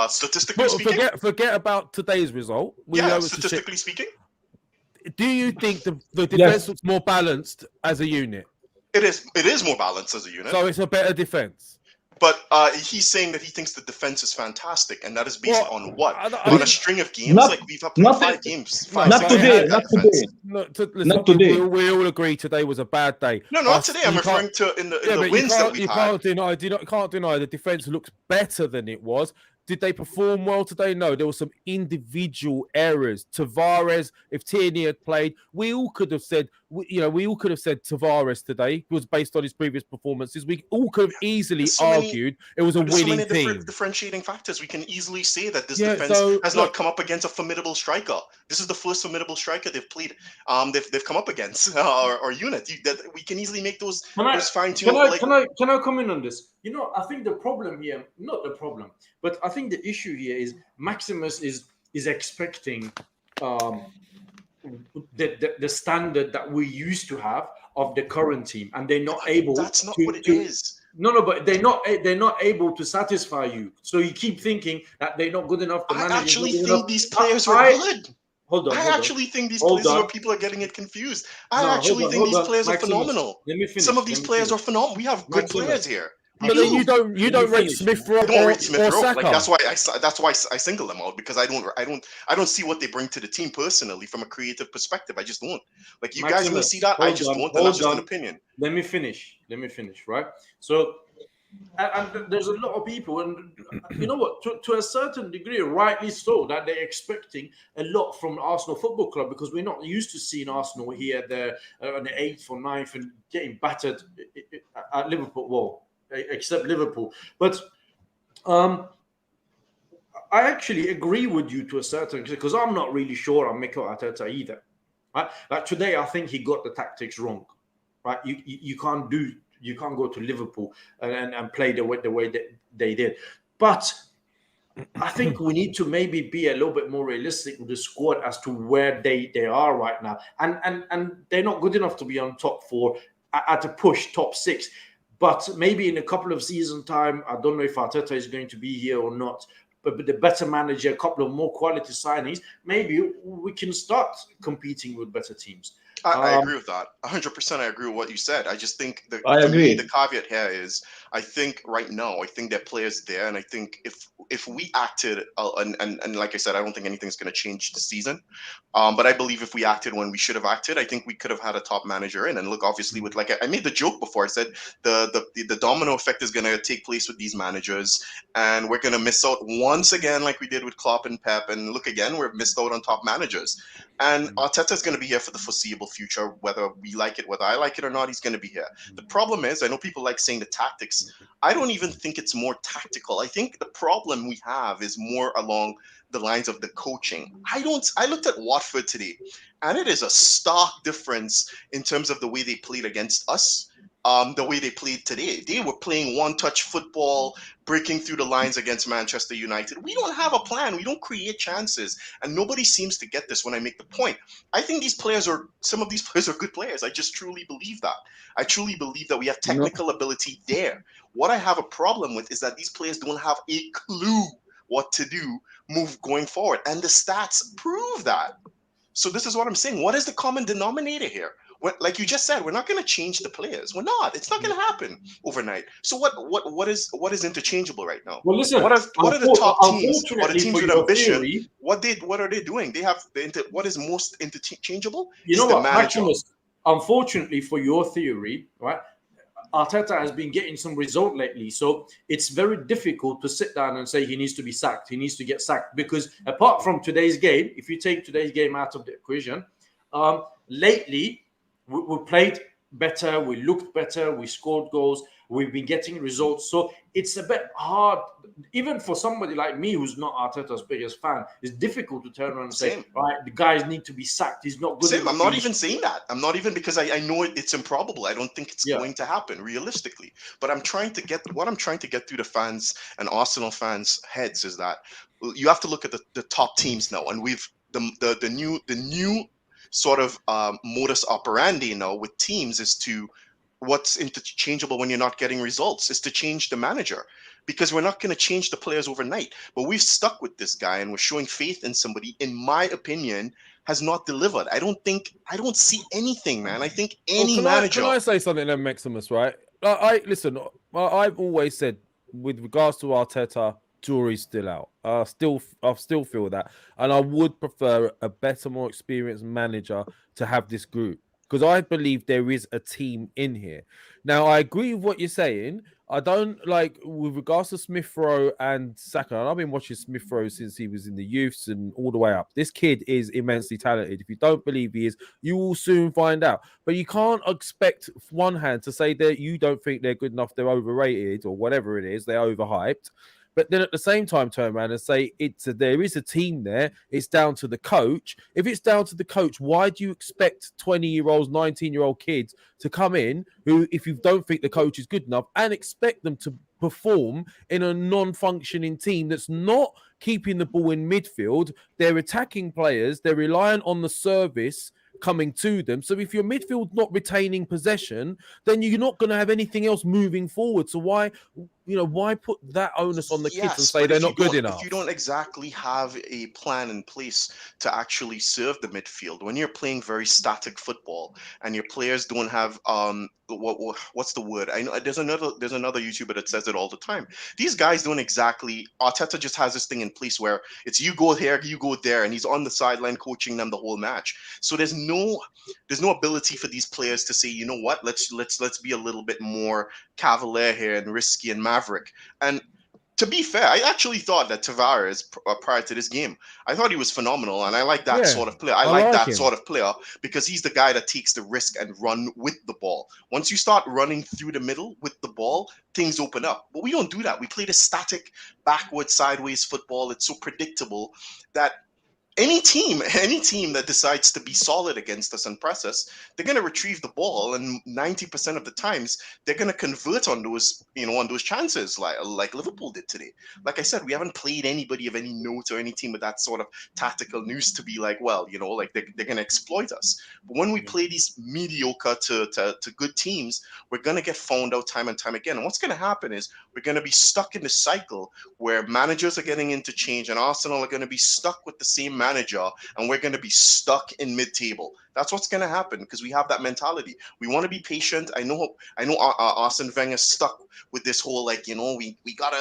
Statistically speaking? Forget about today's result. Statistically speaking? Do you think the defense looks more balanced as a unit? It is more balanced as a unit. So it's a better defense. But he's saying that he thinks the defense is fantastic, and that is based on what? On a string of games? We've played 5 games. Not today. We all agree today was a bad day. No, not today. I'm referring to in the wins that we've had. You can't deny the defense looks better than it was. Did they perform well today? No, there were some individual errors. Tavares, if Tierney had played, we all could have said Tavares today was based on his previous performances. We all could have easily argued it was a winning team. Differentiating factors. We can easily say that this defense has not come up against a formidable striker. This is the first formidable striker they've played. They've come up against our unit. We can easily make those fine-tuned. Can I comment on this? I think the problem here, not the problem, but I think the issue here is Maximus is expecting the standard that we used to have of the current team, and they're not able. That's not what it is. No, but they're not able to satisfy you. So you keep thinking that they're not good enough. I actually think these players are good. Hold on. I actually think these players are people are getting it confused. I actually think these players are phenomenal. Let me finish. Some of these players are phenomenal. We have good players here. But then you don't rate Smith Rowe or Saka. Like that's why I single them out, because I don't see what they bring to the team personally from a creative perspective. I just don't. Like, you guys may see that. I just don't. And that's just an opinion. Let me finish. Right. So, and there's a lot of people, and you know what? To a certain degree, rightly so, that they're expecting a lot from Arsenal Football Club, because we're not used to seeing Arsenal here, on the 8th or 9th, and getting battered at Liverpool. Well, except Liverpool. But I actually agree with you to a certain extent, because I'm not really sure on Mikel Arteta either. Right? Like today, I think he got the tactics wrong. Right? You can't go to Liverpool and play the way that they did. But I think we need to maybe be a little bit more realistic with the squad as to where they are right now. And they're not good enough to be on top 4 at a push, top 6. But maybe in a couple of season time, I don't know if Arteta is going to be here or not, but the better manager, a couple of more quality signings, maybe we can start competing with better teams. I agree with that. 100% I agree with what you said. I just think the caveat here is, I think right now, I think there are players there, and I think if we acted, and like I said, I don't think anything's going to change this season, but I believe if we acted when we should have acted, I think we could have had a top manager in. And look, obviously, with I made the joke before. I said the domino effect is going to take place with these managers, and we're going to miss out once again, like we did with Klopp and Pep. And look, again, we're missed out on top managers. And Arteta is going to be here for the foreseeable future, whether we like it, whether I like it or not. He's going to be here. The problem is, I know people like saying the tactics tactics. I don't even think it's more tactical. I think the problem we have is more along the lines of the coaching. I looked at Watford today, and it is a stark difference in terms of the way they played against us. The way they played today. They were playing one-touch football, breaking through the lines against Manchester United. We don't have a plan. We don't create chances. And nobody seems to get this when I make the point. I think some of these players are good players. I just truly believe that. I truly believe that we have technical ability there. What I have a problem with is that these players don't have a clue what to do going forward. And the stats prove that. So this is what I'm saying. What is the common denominator here? Like you just said, we're not going to change the players. We're not. It's not going to happen overnight. So what is interchangeable right now? Well, listen. What are the top teams or the teams with ambition? Theory, what are they doing? They have what is most interchangeable? You know what, Maximus? Unfortunately for your theory, right? Arteta has been getting some result lately, so it's very difficult to sit down and say he needs to be sacked. He needs to get sacked because apart from today's game, if you take today's game out of the equation, lately. We played better, we looked better, we scored goals, we've been getting results. So it's a bit hard, even for somebody like me who's not Arteta's biggest fan, it's difficult to turn around and say, right, the guys need to be sacked. He's not good. I'm not even saying that. I'm not even because I know it's improbable. I don't think it's going to happen realistically. But what I'm trying to get through the fans and Arsenal fans' heads is that you have to look at the top teams now. And we've the new sort of modus operandi now with teams is to what's interchangeable when you're not getting results is to change the manager, because we're not going to change the players overnight. But we've stuck with this guy and we're showing faith in somebody, in my opinion, has not delivered. I don't see anything, man. I think manager. Can I say something then, Maximus, right? Listen, I've always said with regards to Arteta, jury's still out. I still feel that, and I would prefer a better, more experienced manager to have this group, because I believe there is a team in here. Now, I agree with what you're saying. I don't like with regards to Smith Rowe and Saka. And I've been watching Smith Rowe since he was in the youths and all the way up. This kid is immensely talented. If you don't believe he is, you will soon find out. But you can't expect one hand to say that you don't think they're good enough, they're overrated or whatever it is, they're overhyped. But then at the same time, turn around and say there is a team there. It's down to the coach. If it's down to the coach, why do you expect 20-year-olds, 19-year-old kids to come in who, if you don't think the coach is good enough, and expect them to perform in a non-functioning team that's not keeping the ball in midfield? They're attacking players. They're relying on the service coming to them. So if your midfield not retaining possession, then you're not going to have anything else moving forward. So why put that onus on the kids and say they're not good enough? If you don't exactly have a plan in place to actually serve the midfield, when you're playing very static football and your players don't have what's the word? I know there's another YouTuber that says it all the time. These guys don't exactly. Arteta just has this thing in place where it's you go here, you go there, and he's on the sideline coaching them the whole match. So there's no ability for these players to say, you know what, let's be a little bit more cavalier here and risky and maverick. And to be fair, I actually thought that Tavares, prior to this game, I thought he was phenomenal, and I like that sort of player. I like that sort of player because he's the guy that takes the risk and run with the ball. Once you start running through the middle with the ball, things open up. But we don't do that. We play the static, backward, sideways football. It's so predictable that any team that decides to be solid against us and press us, they're going to retrieve the ball, and 90% of the times they're going to convert on those chances, like Liverpool did today. Like I said, we haven't played anybody of any note or any team with that sort of tactical nous to be like, well, like they're going to exploit us. But when we play these mediocre to good teams, we're going to get found out time and time again. And what's going to happen is we're going to be stuck in the cycle where managers are getting interchanged, and Arsenal are going to be stuck with the same manager, and we're going to be stuck in mid-table. That's what's going to happen because we have that mentality. We want to be patient. I know Arsene Wenger stuck with this whole we gotta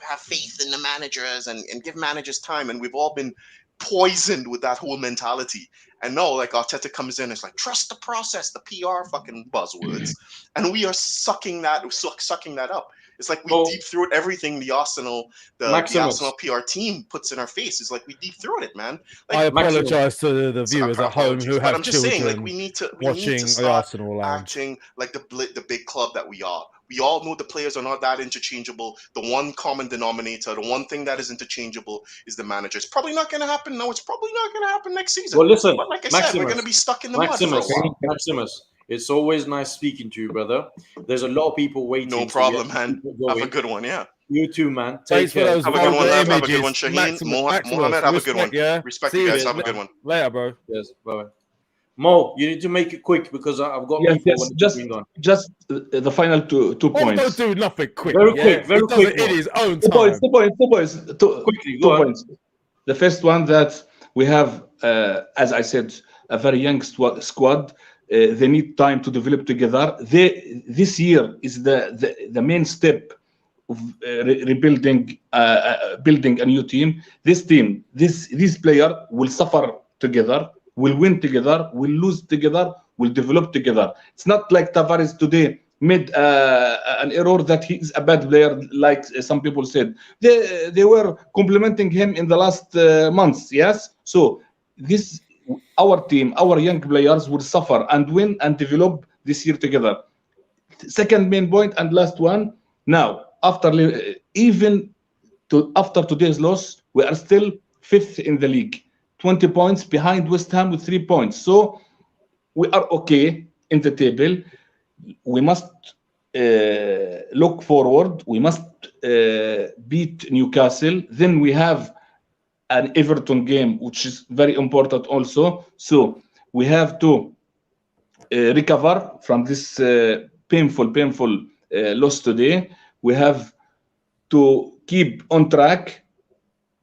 have faith in the managers and give managers time, and we've all been poisoned with that whole mentality. And now Arteta comes in, it's like trust the process, the PR fucking buzzwords, and we are sucking that up. It's like we deep throat everything the Arsenal PR team puts in our face. It's like we deep throat it, man. I apologize to the viewers at home who have I'm just children saying, we need to watching start Arsenal acting like the big club that we are. We all know the players are not that interchangeable. The one common denominator, the one thing that is interchangeable is the manager. It's probably not going to happen now. It's probably not going to happen next season. Well, listen, but like I Maximus, said, we're going to be stuck in the mud for a while. Maximus, it's always nice speaking to you, brother. There's a lot of people waiting. No problem, man. Have a good one, yeah. You too, man. Thanks for those have a good one, Lev. Have a good images. one, Shahin. Maximus, Mohamed, have a good one. Yeah. Respect you guys. Have a good one. Later, bro. Yes, bye. Mo, you need to make it quick because I've got people just the final two points. Don't do nothing quick. Very quick. In his own time. Two points. Quickly, two points. The first one that we have, as I said, a very young squad. They need time to develop together. This year is the main step of rebuilding, building a new team. This player will suffer together, will win together, will lose together, will develop together. It's not like Tavares today made an error that he is a bad player, like some people said. They were complimenting him in the last months, yes? So our team, our young players will suffer and win and develop this year together. Second main point and last one, now, after today's loss, we are still 5th in the league. 20 points behind West Ham with 3 points. So we are okay in the table. We must look forward. We must beat Newcastle. Then we have an Everton game, which is very important also. So we have to recover from this painful loss today. We have to keep on track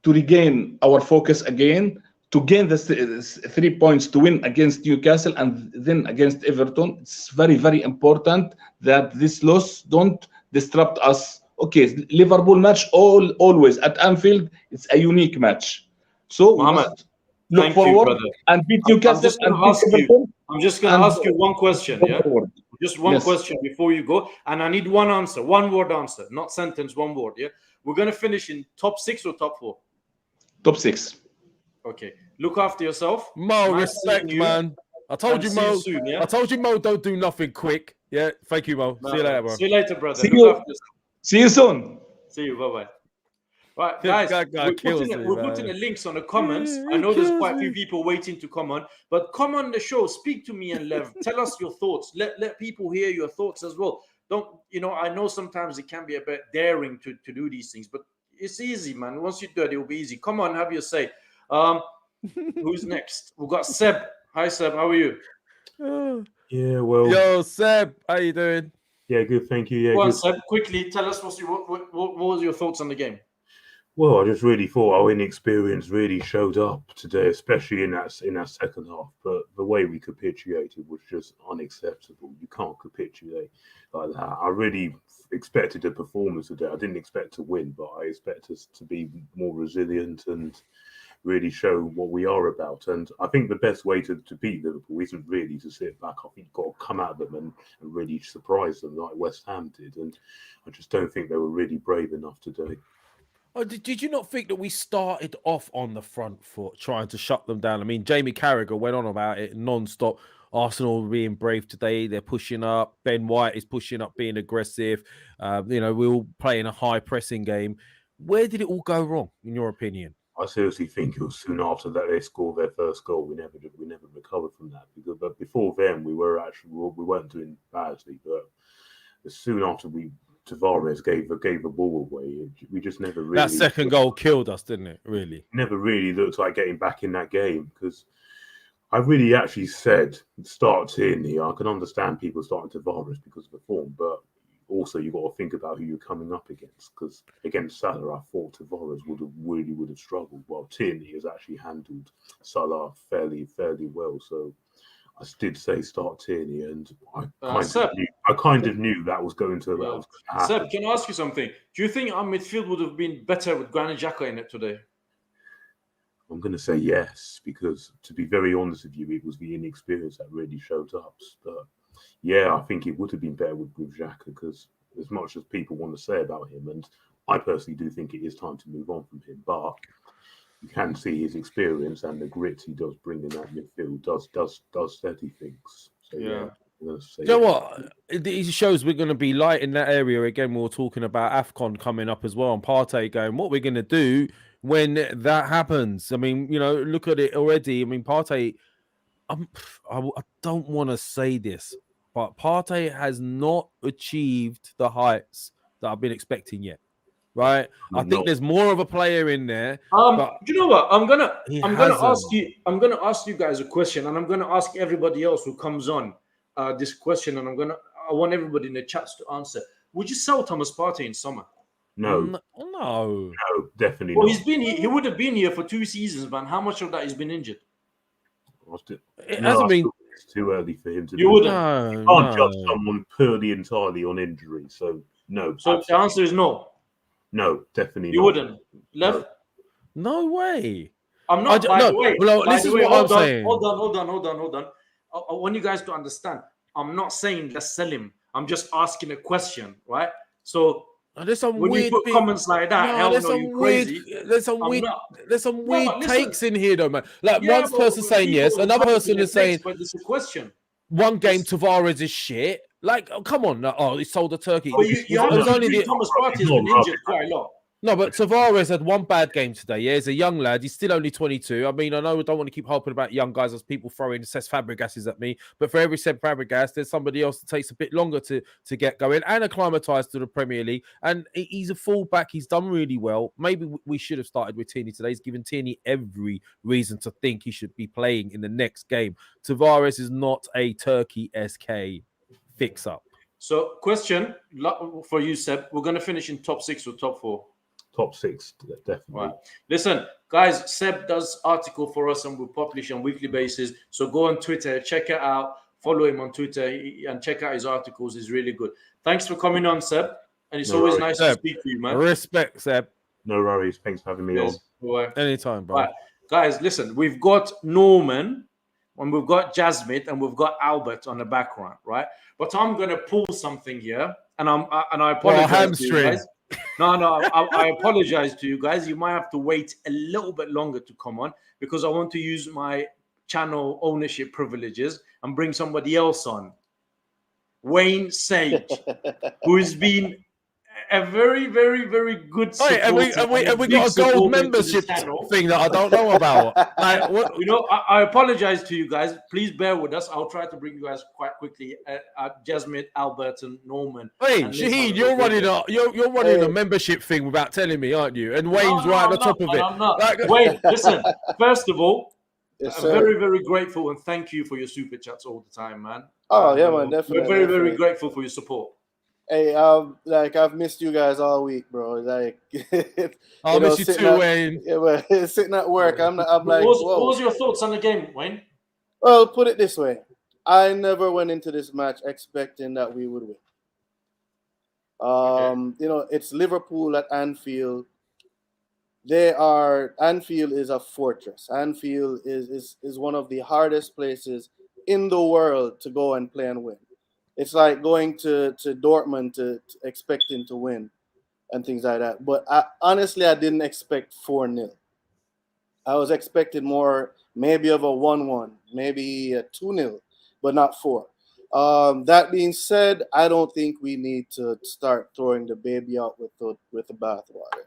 to regain our focus again, to gain the 3 points to win against Newcastle and then against Everton. It's very, very important that this loss don't disrupt us. Okay, Liverpool match always at Anfield, it's a unique match. So Mohamed, look forward and beat Newcastle. I'm just going to ask you one question, yeah? Just one question before you go. And I need one answer, one word answer, not sentence, one word, yeah? We're going to finish in top 6 or top 4? Top 6. Okay. Look after yourself. Mo, respect, man. I told you, Mo. Soon, yeah? I told you, Mo, don't do nothing quick. Yeah, thank you, Mo. See you later, bro. See you later, brother. See you soon. See you. Bye-bye. Right, guys, we're putting the links on the comments. I know there's quite a few people waiting to come on, but come on the show. Speak to me and Lev. Tell us your thoughts. Let people hear your thoughts as well. I know sometimes it can be a bit daring to do these things, but it's easy, man. Once you do it, it'll be easy. Come on, have your say. Who's next? We've got Seb. Hi, Seb. How are you? Yeah, well. Yo, Seb. How you doing? Yeah, good. Thank you. Yeah, Go on, good. Seb. Quickly, tell us what was your thoughts on the game? Well, I just really thought our inexperience really showed up today, especially in that second half. But the way we capitulated was just unacceptable. You can't capitulate like that. I really expected a performance today. I didn't expect to win, but I expect us to be more resilient and really show what we are about. And I think the best way to beat Liverpool isn't really to sit back. I think you've got to come at them and really surprise them like West Ham did. And I just don't think they were really brave enough today. Oh, did you not think that we started off on the front foot trying to shut them down? I mean, Jamie Carragher went on about it non-stop. Arsenal being brave today. They're pushing up. Ben White is pushing up, being aggressive. We're all playing a high pressing game. Where did it all go wrong, in your opinion? I seriously think it was soon after that they scored their first goal. We never recovered from that. But before then, we weren't doing badly. But as soon after Tavares gave the ball away, we just never really... That second goal killed us, didn't it, really? Never really looked like getting back in that game, because I really actually said, start Tierney. I can understand people starting Tavares because of the form, but also you've got to think about who you're coming up against, because against Salah, I thought Tavares would have struggled, while Tierney has actually handled Salah fairly well, so... I did say start Tierney, and I kind of knew that was going to happen. Seb, can I ask you something? Do you think our midfield would have been better with Granit Xhaka in it today? I'm going to say yes, because to be very honest with you, it was the inexperience that really showed up. But yeah, I think it would have been better with Xhaka, because as much as people want to say about him, and I personally do think it is time to move on from him, but you can see his experience and the grit he does bring in that midfield does steady things. So yeah, I'm say you know what? It shows we're going to be light in that area again. We were talking about AFCON coming up as well, and Partey going, what we're going to do when that happens. I mean, you know, look at it already. I mean, Partey, I don't want to say this, but Partey has not achieved the heights that I've been expecting yet. Right? I think there's more of a player in there. But do you know what? I'm gonna hasn't. ask you guys a question, and I'm gonna ask everybody else who comes on this question, and I want everybody in the chats to answer. Would you sell Thomas Partey in summer? No, definitely Well, not. he would have been here for 2 seasons, man. How much of that he's been injured? It hasn't been. It's too early for him to. You wouldn't. You can't judge someone purely entirely on injury. So no. So the answer is no. No, definitely you not. wouldn't. Lev? No way. I'm not. By the way, this is what I'm saying. Hold on. I want you guys to understand. I'm not saying let's sell him. I'm just asking a question, right? So there's some when weird you put comments like that, there's some weird takes in here, though, man. Like one person saying yes, another person is saying. But this is a question. One game, Tavares is shit. Like, oh, come on. Oh, he sold a turkey. But you Thomas Partey has been injured quite a lot. No, but Tavares had one bad game today. Yeah, he's a young lad. He's still only 22. I mean, I know I don't want to keep harping about young guys as people throwing Cesc Fabregases at me, but for every Cesc Fabregas, there's somebody else that takes a bit longer to get going and acclimatise to the Premier League. And he's a fullback. He's done really well. Maybe we should have started with Tierney today. He's given Tierney every reason to think he should be playing in the next game. Tavares is not a Turkey SK fix-up. So, question for you, Seb. We're going to finish in top 6 or top 4? Top 6, definitely. Right. Listen, guys, Seb does article for us and we publish on a weekly basis. So go on Twitter, check it out, follow him on Twitter and check out his articles. He's really good. Thanks for coming on, Seb. And it's always nice to speak to you, man. Respect, Seb. No worries. Thanks for having me on. Right. Anytime, bro. Right. Guys, listen, we've got Norman and we've got Jasmine and we've got Albert on the background, right? But I'm going to pull something here and I apologize to you guys. No, I apologize to you guys. You might have to wait a little bit longer to come on because I want to use my channel ownership privileges and bring somebody else on. Wayne Sage, who has been a very, very, very good supporter. And we got a gold membership thing that I don't know about. Like, what? You know, I apologize to you guys. Please bear with us. I'll try to bring you guys quite quickly. Jasmine, Albert, and Norman. Hey, Shahin, you're running a membership thing without telling me, aren't you? And Wayne's right at the top of it. I'm not. Wayne, listen. First of all, I'm very, very grateful and thank you for your super chats all the time, man. Oh yeah, man, definitely. We're very, very grateful for your support. Hey, I've missed you guys all week, bro. Like, I'll miss you too, Wayne. Yeah, but sitting at work, I'm like, what was your thoughts on the game, Wayne? Well, put it this way: I never went into this match expecting that we would win. You know, it's Liverpool at Anfield. Anfield is a fortress. Anfield is one of the hardest places in the world to go and play and win. It's like going to Dortmund to expecting to win and things like that. But honestly, I didn't expect 4-0. I was expecting more, maybe of a 1-1, maybe a 2-0, but not 4. That being said, I don't think we need to start throwing the baby out with the bathwater.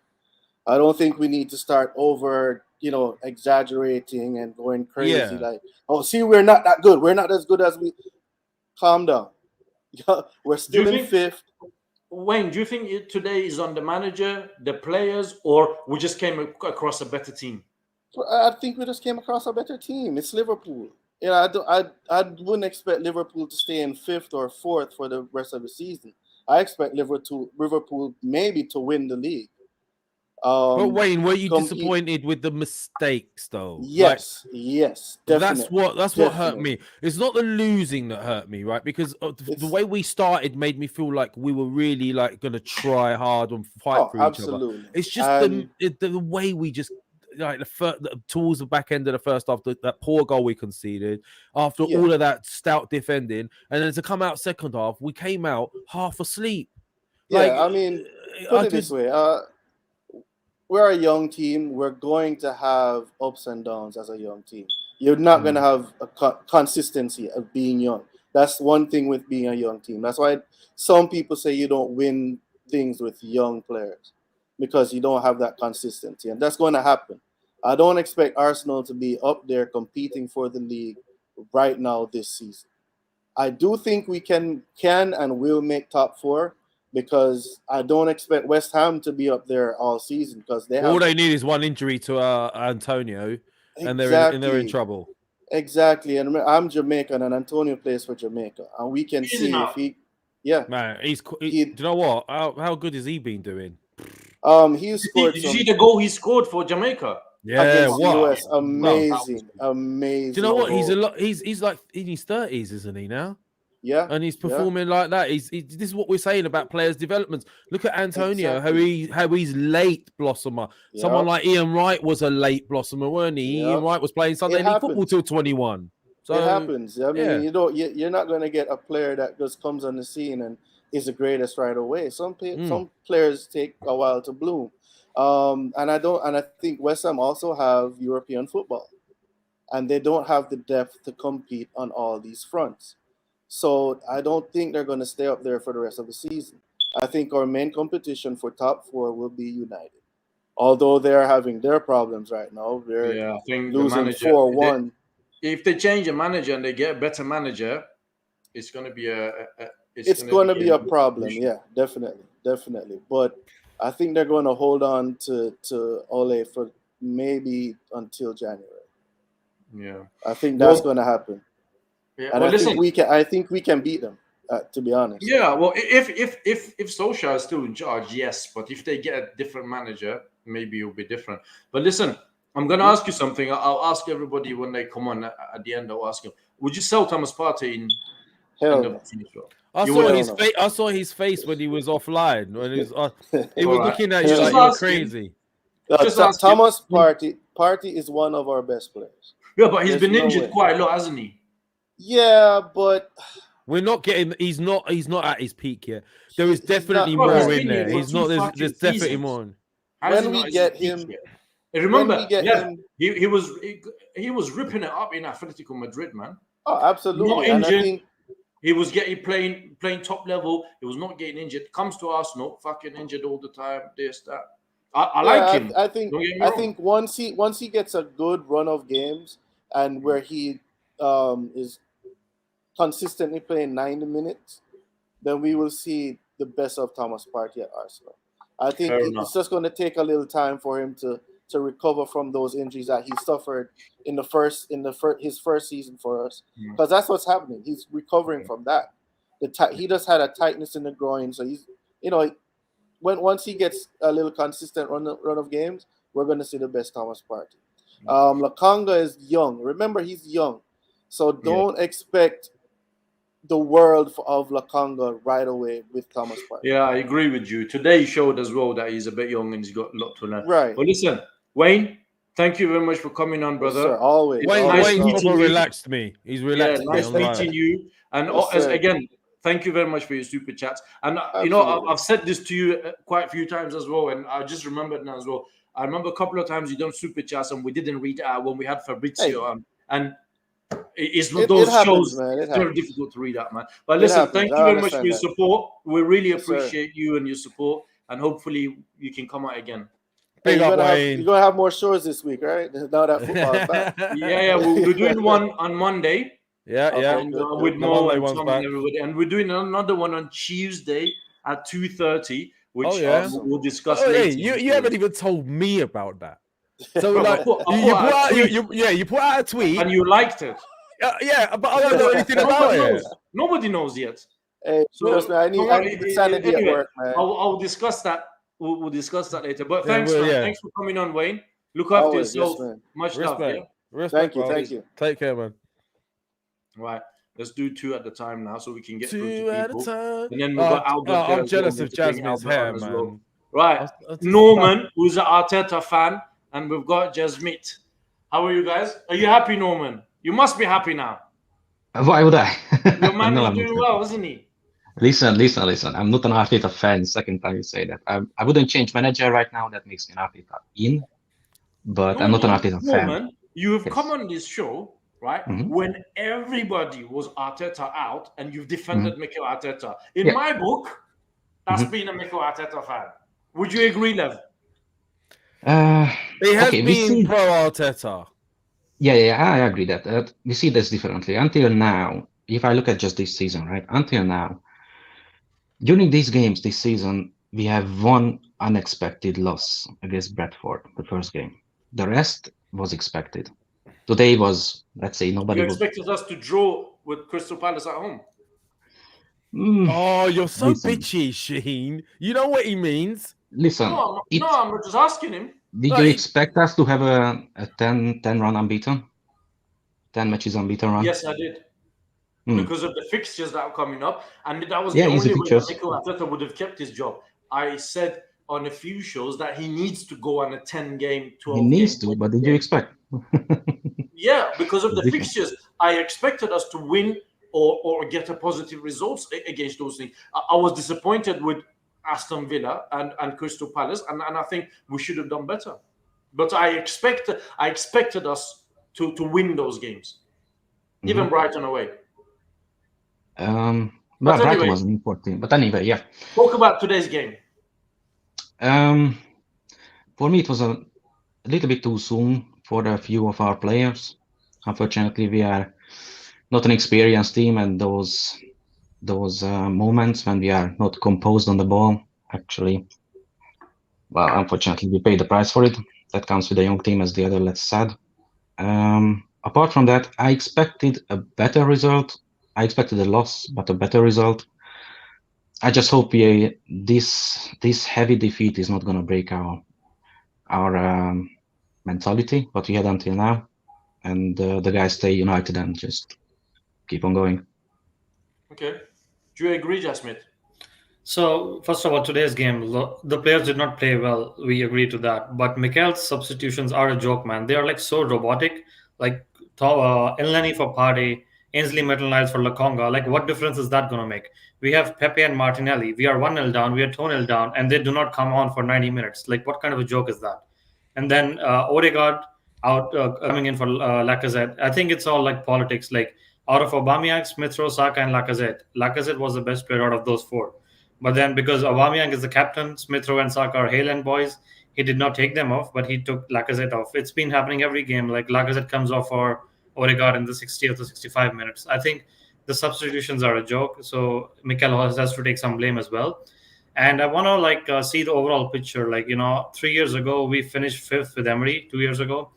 I don't think we need to start exaggerating and going crazy. Yeah. Like, oh, see, we're not that good. We're not as good as we. Calm down. We're still in 5th. Wayne, do you think today is on the manager, the players, or we just came across a better team? I think we just came across a better team. It's Liverpool. You know, I wouldn't expect Liverpool to stay in 5th or 4th for the rest of the season. I expect Liverpool maybe to win the league. But Wayne, were you disappointed with the mistakes, though? Yes, yes, definitely. That's what hurt me. It's not the losing that hurt me, right? Because the way we started made me feel like we were really like going to try hard and fight for each other. It's just the way we just like towards the back end of the first half, that poor goal we conceded after all of that stout defending, and then to come out second half, we came out half asleep. Yeah, I mean, put it this way. We're a young team. We're going to have ups and downs as a young team. You're not going to have a consistency of being young. That's one thing with being a young team. That's why some people say you don't win things with young players, because you don't have that consistency, and that's going to happen. I don't expect Arsenal to be up there competing for the league right now this season. I do think we can and will make top 4, because I don't expect West Ham to be up there all season, because they have, all they need is one injury to Antonio, and they're in trouble. Exactly. And I'm Jamaican, and Antonio plays for Jamaica, and we can see if he, man, do you know what? How good has he been doing? He scored. Did you see the goal he scored for Jamaica? Yeah, against what? the US, amazing. Do you know what? He's a lot. He's like in his 30s, isn't he now? Yeah, and he's performing like that. This is what we're saying about players' developments. Look at Antonio, how he's late blossomer. Yep. Someone like Ian Wright was a late blossomer, weren't he? Yep. Ian Wright was playing Sunday League football till 21. So it happens. I mean, you're not going to get a player that just comes on the scene and is the greatest right away. Some players take a while to bloom. And I think West Ham also have European football, and they don't have the depth to compete on all these fronts. So I don't think they're going to stay up there for the rest of the season. I think our main competition for top 4 will be United, although they're having their problems right now. They're I think losing the 4-1. If they change a manager and they get a better manager, it's going to be it's going to be a problem. Yeah, definitely. But I think they're going to hold on to Ole for maybe until January. Yeah, I think that's going to happen. Yeah, and I think we can beat them. To be honest. Yeah, well, if Solskjaer is still in charge, yes. But if they get a different manager, maybe it'll be different. But listen, I'm going to ask you something. I'll ask everybody when they come on at the end. I'll ask them: would you sell Thomas Partey in? Hell no. I saw his face when he was offline. When he was looking at you like you're crazy. Thomas Partey is one of our best players. Yeah, but he's been injured quite a lot, hasn't he? Yeah, but we're not getting. He's not at his peak yet. There is definitely more in there. He's not. There's definitely more. When we get him, remember, he was ripping it up in Atletico Madrid, man. Oh, absolutely. Not injured. He was playing top level. He was not getting injured. Comes to Arsenal, fucking injured all the time. This, that. I like him. I think once he gets a good run of games and where he is consistently playing 90 minutes, then we will see the best of Thomas Partey at Arsenal. I think it's just going to take a little time for him to recover from those injuries that he suffered in his first season for us, because that's what's happening. He's recovering from that. He just had a tightness in the groin, so he's once he gets a little consistent run of games, we're going to see the best Thomas Partey. Lokonga is young. Remember, he's young, so don't expect the world of Lokonga right away with Thomas Partey. Yeah, I agree with you. Today he showed as well that he's a bit young and he's got a lot to learn. Right. Well, listen, Wayne, thank you very much for coming on, brother. Yes, sir, always. Wayne relaxed me. He's relaxed. Yeah, nice meeting you. And again, thank you very much for your super chats. And I've said this to you quite a few times as well, and I just remembered now as well. I remember a couple of times you done super chats and we didn't read it out when we had Fabrizio on, and those shows. It's very difficult to read out, man. But listen, thank you very much for your support. We really appreciate you and your support, and hopefully you can come out again. You're gonna have more shows this week, right? Now that football is back. We're doing one on Monday. With Mo and Tom and everybody, and we're doing another one on Tuesday at 2:30, which we'll discuss later. You haven't even told me about that. So like, you put out a tweet and you liked it. But I don't know anything about it. Nobody knows yet. Hey, I need the sanity at work, man. I'll discuss that. We'll discuss that later. But thanks for coming on, Wayne. Look after yourself. Much love. Respect. Thank you. Take care, man. Right. Let's do 2 at a time now so we can get through to people. At a time. And then we've got Albert. I'm jealous of Jasmine's hair, man. Well. Right. Norman, who's an Arteta fan, and we've got Jasmine. How are you guys? Are you happy, Norman? You must be happy now. Why would I? Your man is doing well, isn't he? Listen. I'm not an Arteta fan. Second time you say that. I wouldn't change manager right now. That makes me an Arteta in. But I'm not an Arteta fan. You have come on this show right? Mhm. When everybody was Arteta out and you've defended Mikel Arteta. In Yeah. my book, that's Mhm. been a Mikel Arteta fan. Would you agree, Lev? He has Okay, we been see. pro Arteta. Yeah, I agree that we see this differently. Until now, if I look at just this season, right? Until now, during these games this season, we have one unexpected loss against Bradford, the first game. The rest was expected. Today was, let's say, nobody You would. expected us to draw with Crystal Palace at home. Oh, you're so Listen. bitchy, Shaheen. You know what he means. Listen, No, I'm not just asking him. did you expect us to have a 10 run unbeaten? 10 matches unbeaten run? Yes, I did. Because of the fixtures that are coming up. And that was the Yeah, easy only way that fixtures. Mikel Arteta would have kept his job. I said on a few shows that he needs to go on a 10-game, 12-game. He needs to, but did you expect? Yeah, because of the Different. fixtures. I expected us to win or get a positive results against those things. I was disappointed with Aston Villa and Crystal Palace, and I think we should have done better. But I expected us to win those games, even Brighton away. Well, But Brighton anyway, was an important, but anyway, yeah. Talk about today's game. For me, it was a little bit too soon for a few of our players. Unfortunately, we are not an experienced team, and those moments when we are not composed on the ball, actually, well, unfortunately, we pay the price for it. That comes with a young team, as the other less sad. Apart from that, I expected a better result. I expected a loss, but a better result. I just hope this heavy defeat is not going to break our mentality, what we had until now, and the guys stay united and just keep on going. Okay. Do you agree, Jasmine? So, first of all, today's game, the players did not play well. We agree to that. But Mikel's substitutions are a joke, man. They are like so robotic. Like Elneny for Partey, Ainsley Maitland-Niles for Lokonga. Like, what difference is that going to make? We have Pepe and Martinelli. We are 1-0 down. We are 2-0 down. And they do not come on for 90 minutes. Like, what kind of a joke is that? And then Odegaard out coming in for Lacazette. I think it's all like politics. Like, out of Aubameyang, Smith Rowe, Saka, and Lacazette. Lacazette was the best player out of those four. But then because Aubameyang is the captain, Smith Rowe and Saka are Haaland boys, he did not take them off, but he took Lacazette off. It's been happening every game. Like Lacazette comes off for Odegaard in the 60th or the 65 minutes. I think the substitutions are a joke. So Mikel has to take some blame as well. And I want to see the overall picture. 3 years ago, we finished 5th with Emery 2 years ago.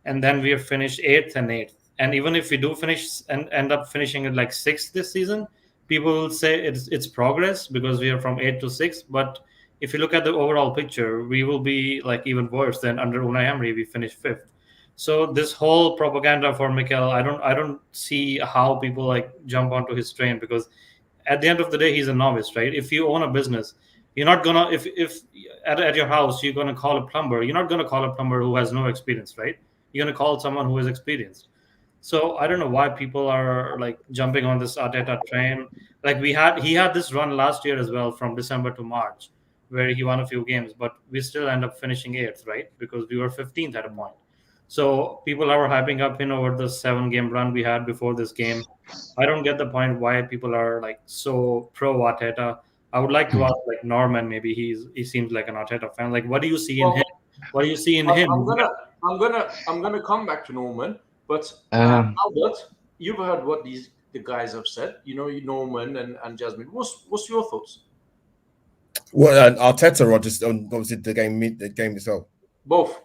And then we have finished 8th and 8th. And even if we do finish and end up finishing at 6th this season, people will say it's progress because we are from 8 to 6. But if you look at the overall picture, we will be even worse than under Unai Emery. We finished 5th. So this whole propaganda for Mikel, I don't see how people jump onto his train, because at the end of the day, he's a novice, right? If you own a business, you're not gonna if at your house you're gonna call a plumber, you're not gonna call a plumber who has no experience, right? You're gonna call someone who is experienced. So I don't know why people are jumping on this Arteta train. He had this run last year as well from December to March, where he won a few games, but we still end up finishing 8th, right? Because we were 15th at a point. So people are hyping up over the 7-game run we had before this game. I don't get the point why people are so pro Arteta. I would like to ask Norman. Maybe he seems like an Arteta fan. What do you see in him? What do you see in him? I'm gonna come back to Norman. But Albert, you've heard what the guys have said. Norman and Jasmine. What's your thoughts? Well, Arteta or just obviously the game itself? Both.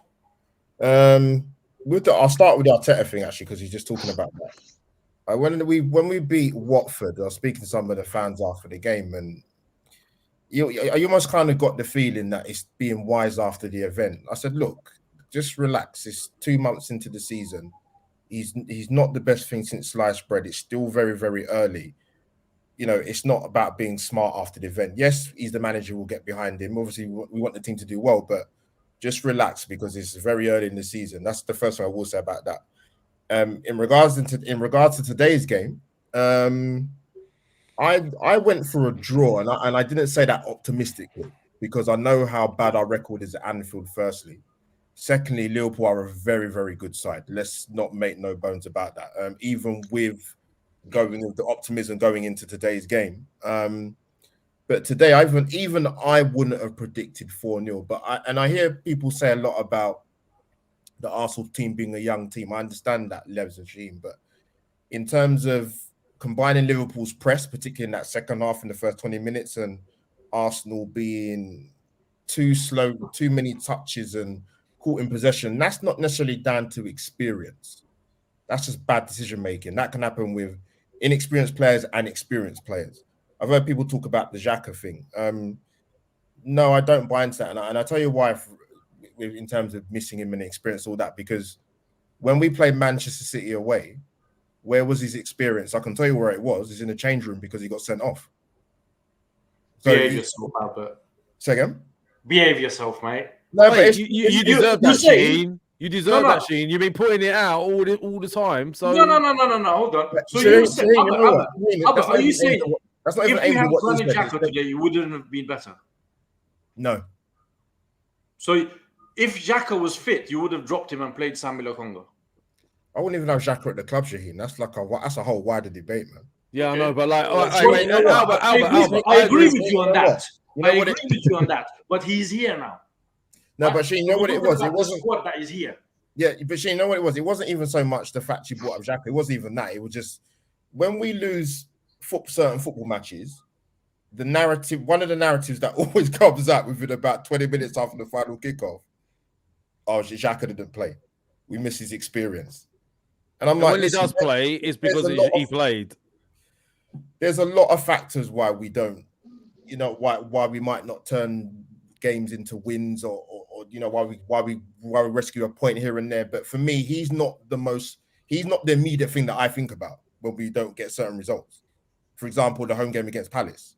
I'll start with the Arteta thing actually, because he's just talking about that. When we beat Watford, I was speaking to some of the fans after the game, and you almost kind of got the feeling that it's being wise after the event. I said, look, just relax. It's 2 months into the season. He's not the best thing since sliced bread. It's still very, very early. It's not about being smart after the event. Yes, he's the manager. We'll get behind him. Obviously, we want the team to do well, but just relax because it's very early in the season. That's the first thing I will say about that. In regards to today's game, I went for a draw, and I didn't say that optimistically because I know how bad our record is at Anfield. Firstly, Secondly, Liverpool are a very, very good side. Let's not make no bones about that. Even with going with the optimism going into today's game. But today, even I wouldn't have predicted 4-0. But I hear people say a lot about the Arsenal team being a young team. I understand that, Lev's and Sheen, but in terms of combining Liverpool's press, particularly in that second half in the first 20 minutes, and Arsenal being too slow, too many touches and caught in possession, that's not necessarily down to experience. That's just bad decision making. That can happen with inexperienced players and experienced players. I've heard people talk about the Xhaka thing. No, I don't buy into that, and I'll tell you why. In terms of missing him and experience, all that, because when we played Manchester City away, where was his experience? I can tell you where it was. He's in the change room because he got sent off. So Behave yourself, Albert. Say again? Behave yourself, mate. No, but you deserve that, Sheen. You deserve that, Sheen. You've been putting it out all the time. So no. Hold on. So you said, Albert, are you saying that's not if even you had what Granit Xhaka today, you wouldn't have been better? No. So if Xhaka was fit, you would have dropped him and played Samuel Okonga. I wouldn't even have Xhaka at the club, Shaheen. That's a whole wider debate, man. Yeah, I know, but like, Albert, I agree with you on that. I agree with you on that. But he's here now. No, but Shaheen, you know what it was? It wasn't squad that is here. Yeah, but Shaheen, you know what it was? It wasn't even so much the fact you brought up Xhaka. It wasn't even that. It was just when we lose certain football matches, the narrative, one of the narratives that always comes out within about 20 minutes after the final kickoff, oh, Xhaka didn't play. We miss his experience. And I'm like, when he does play, it's because he played. There's a lot of factors why we don't, why we might not turn games into wins or why we rescue a point here and there. But for me, he's not the immediate thing that I think about when we don't get certain results. For example, the home game against Palace.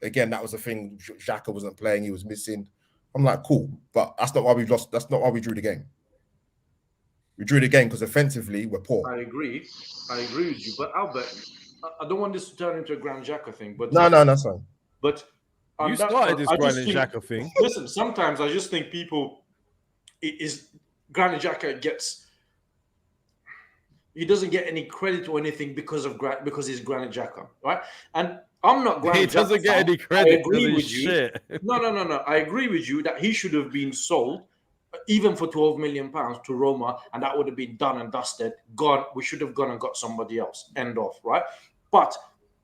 Again, that was a thing. Xhaka wasn't playing; he was missing. I'm like, cool, but that's not why we lost. That's not why we drew the game. We drew the game because offensively we're poor. I agree with you. But Albert, I don't want this to turn into a Granit Xhaka thing. But no, that's fine. But you started this Granit Xhaka thing. Listen, sometimes I just think Granit Xhaka he doesn't get any credit or anything because he's Granit Xhaka, right? And I'm not Granit Xhaka. He doesn't get any credit. I agree with you. Shit. No. I agree with you that he should have been sold, even for £12 million to Roma, and that would have been done and dusted. Gone. We should have gone and got somebody else. End of, right? But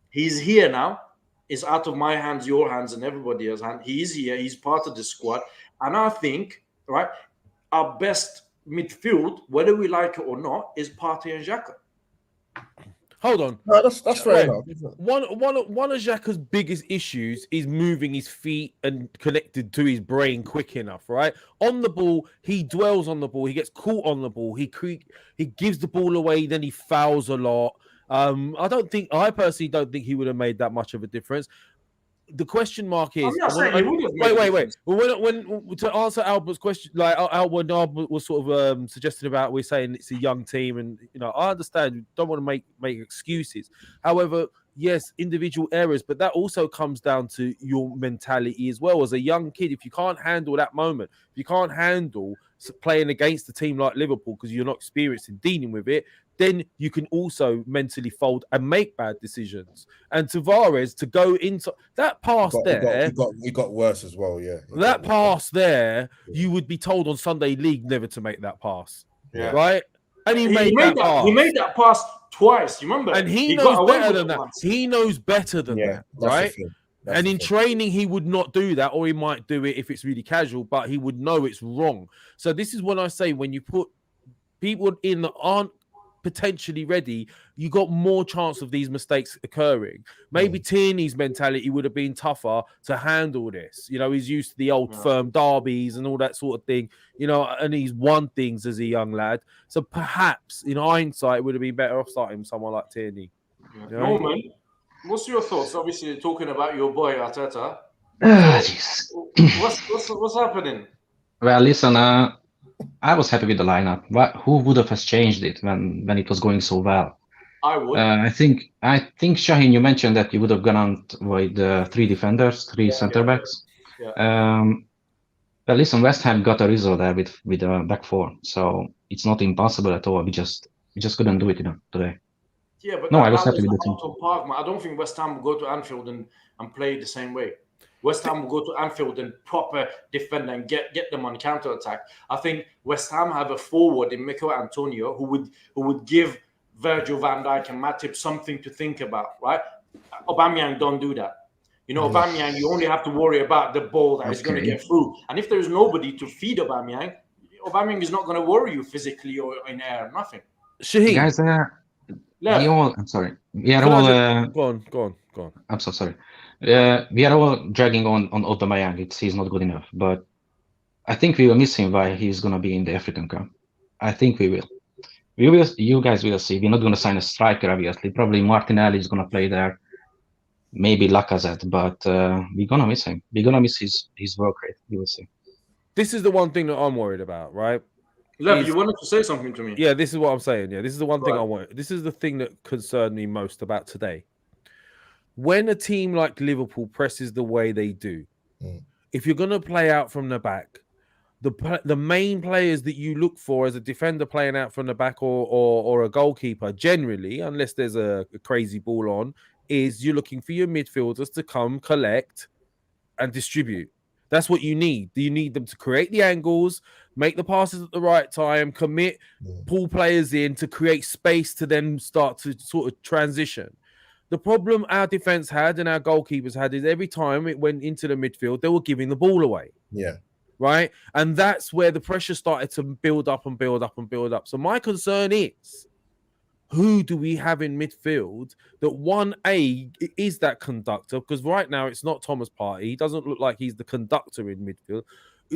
he's here now. It's out of my hands, your hands, and everybody else's hands. He's here. He's part of the squad, and I think, right, our best midfield, whether we like it or not, is Partey and Xhaka. Hold on. No, that's fair enough. One of Xhaka's biggest issues is moving his feet and connected to his brain quick enough, right? On the ball, he dwells on the ball. He gets caught on the ball. He gives the ball away, then he fouls a lot. I personally don't think he would have made that much of a difference. The question mark is, wait. When to answer Albert's question, like Albert was sort of suggesting about, we're saying it's a young team, and I understand you don't want to make excuses. However, yes, individual errors, but that also comes down to your mentality as well. As a young kid, if you can't handle that moment, if you can't handle playing against a team like Liverpool because you're not experienced in dealing with it, then you can also mentally fold and make bad decisions. And Tavares to go into that pass he got worse as well. Yeah, that pass there, you would be told on Sunday League never to make that pass. Yeah, right. And he made that pass. He made that pass twice. You remember? And he knows better than that. He knows better than that, right? And in training, he would not do that, or he might do it if it's really casual, but he would know it's wrong. So this is when I say, when you put people in that aren't potentially ready, you got more chance of these mistakes occurring. Maybe Tierney's mentality would have been tougher to handle this. He's used to the old firm derbies and all that sort of thing, and he's won things as a young lad. So perhaps in hindsight, it would have been better off starting someone like Tierney. Norman, what's your thoughts? Obviously, you're talking about your boy Arteta. What's happening? Well, listen, I was happy with the lineup. Who would have changed it when it was going so well? I would. I think Shahin, you mentioned that you would have gone on with 3 defenders, 3 center backs. Yeah. Well, listen, West Ham got a result there with back four, so it's not impossible at all. We just couldn't do it, today. Yeah, but no, that, I was that happy was with the team. Upton Park, man. I don't think West Ham will go to Anfield and play the same way. West Ham will go to Anfield and proper defend and get them on counter attack. I think West Ham have a forward in Mikel Antonio who would give Virgil van Dijk and Matip something to think about, right? Aubameyang don't do that. Aubameyang, you only have to worry about the ball that is going to get through. And if there is nobody to feed Aubameyang is not going to worry you physically or in air, nothing. Shahin. Guys, I'm sorry. We are all. Go on. I'm so sorry. We are all dragging on Aubameyang. He's not good enough, but I think we will miss him while he's going to be in the African Cup. I think we will. You guys will see. We're not going to sign a striker, obviously. Probably Martinelli is going to play there. Maybe Lacazette, but we're going to miss him. We're going to miss his work rate. You will see. This is the one thing that I'm worried about, right? Lev, you wanted to say something to me. Yeah, this is what I'm saying. Yeah, this is the one thing I want. This is the thing that concerned me most about today. When a team like Liverpool presses the way they do, if you're going to play out from the back, the main players that you look for as a defender playing out from the back or a goalkeeper, generally, unless there's a crazy ball on, is you're looking for your midfielders to come, collect, and distribute. That's what you need. You need them to create the angles, make the passes at the right time, commit, pull players in to create space to then start to sort of transition. The problem our defense had and our goalkeepers had is every time it went into the midfield, they were giving the ball away. Yeah. Right? And that's where the pressure started to build up and build up and build up. So my concern is, who do we have in midfield that 1A is that conductor? Because right now it's not Thomas Partey. He doesn't look like he's the conductor in midfield.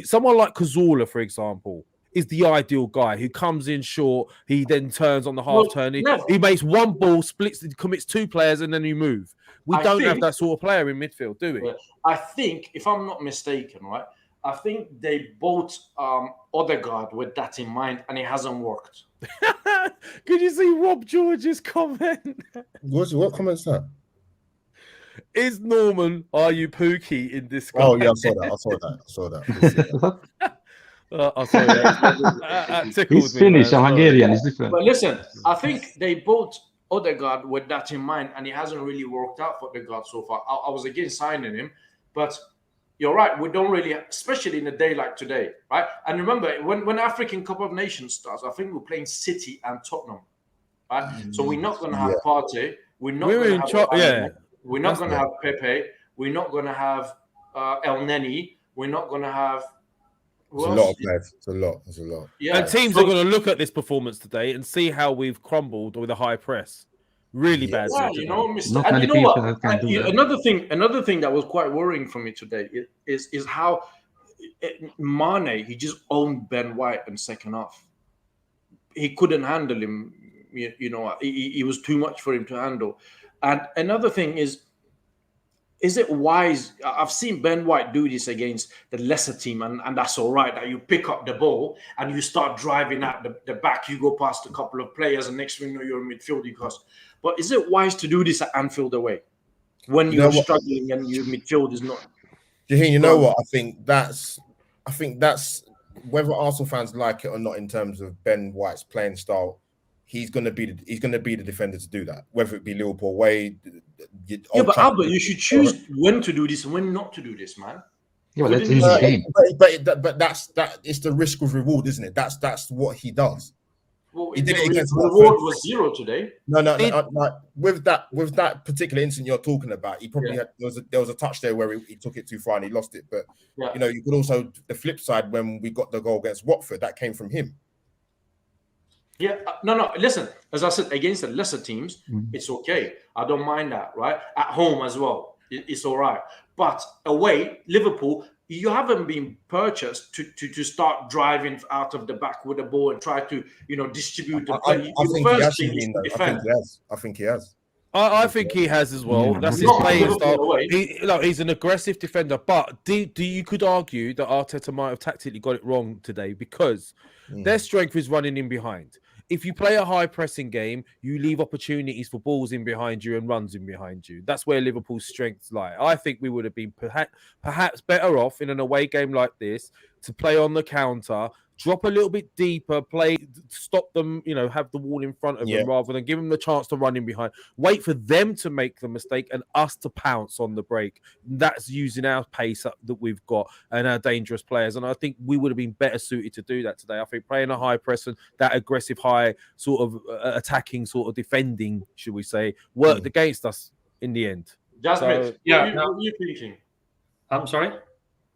Someone like Cazorla, for example, is the ideal guy who comes in short. He then turns on the half turn. He makes one ball, splits, commits two players, and then you move. We don't have that sort of player in midfield, do we? I think, if I'm not mistaken, right, I think they bought Odegaard with that in mind, and it hasn't worked. Could you see Rob George's comment? What comment's that? Is Norman, are you Pookie in this? Oh yeah, I saw that. I saw that. He's Finnish, I'm Hungarian. It's different. But listen, I think they bought Odegaard with that in mind, and it hasn't really worked out for Odegaard so far. I was against signing him, but you're right. We don't really, especially in a day like today, right? And remember, when African Cup of Nations starts, I think we're playing City and Tottenham, right? So we're not going to have Partey. We're not going to have We're not going to have Pepe. We're not going to have El Neni. We're not going to have. It's a lot of players. It's a lot. Yeah. And teams are going to look at this performance today and see how we've crumbled with a high press. Really bad. Yeah, another thing that was quite worrying for me today is how Mane, he just owned Ben White in second half. He couldn't handle him. He was too much for him to handle. And another thing is it wise? I've seen Ben White do this against the lesser team, and that's all right, that you pick up the ball and you start driving at the back, you go past a couple of players, and next thing you know, you're in midfield, you cost. But is it wise to do this at Anfield away when you're struggling and your midfield is not? Shahin, you know what? I think that's whether Arsenal fans like it or not in terms of Ben White's playing style. He's going to be the defender to do that, whether it be Liverpool away. But Albert, you should choose when to do this and when not to do this, man. Yeah, well, that's in the game. But that's it's the risk with reward, isn't it? That's what he does. Well, he did it against reward was 0 today. No. With that particular incident you're talking about, he probably had, there was a touch there where he took it too far and he lost it. But you could also, the flip side, when we got the goal against Watford, that came from him. Yeah, no. Listen, as I said, against the lesser teams, it's okay. I don't mind that, right? At home as well, it's all right. But away, Liverpool, you haven't been purchased to start driving out of the back with the ball and try to, distribute the play. I think he has. I think he has as well. That's his playing style. He's an aggressive defender, but you could argue that Arteta might have tactically got it wrong today because their strength is running in behind. if you play a high pressing game, you leave opportunities for balls in behind you and runs in behind you. That's where Liverpool's strengths lie. I think we would have been perhaps better off in an away game like this to play on the counter, drop a little bit deeper, stop them, have the wall in front of them rather than give them the chance to run in behind. Wait for them to make the mistake and us to pounce on the break. That's using our pace that we've got and our dangerous players. And I think we would have been better suited to do that today. I think playing a high press and that aggressive, high sort of attacking, sort of defending, should we say, worked against us in the end. Jasmine, So, what are you thinking? I'm sorry?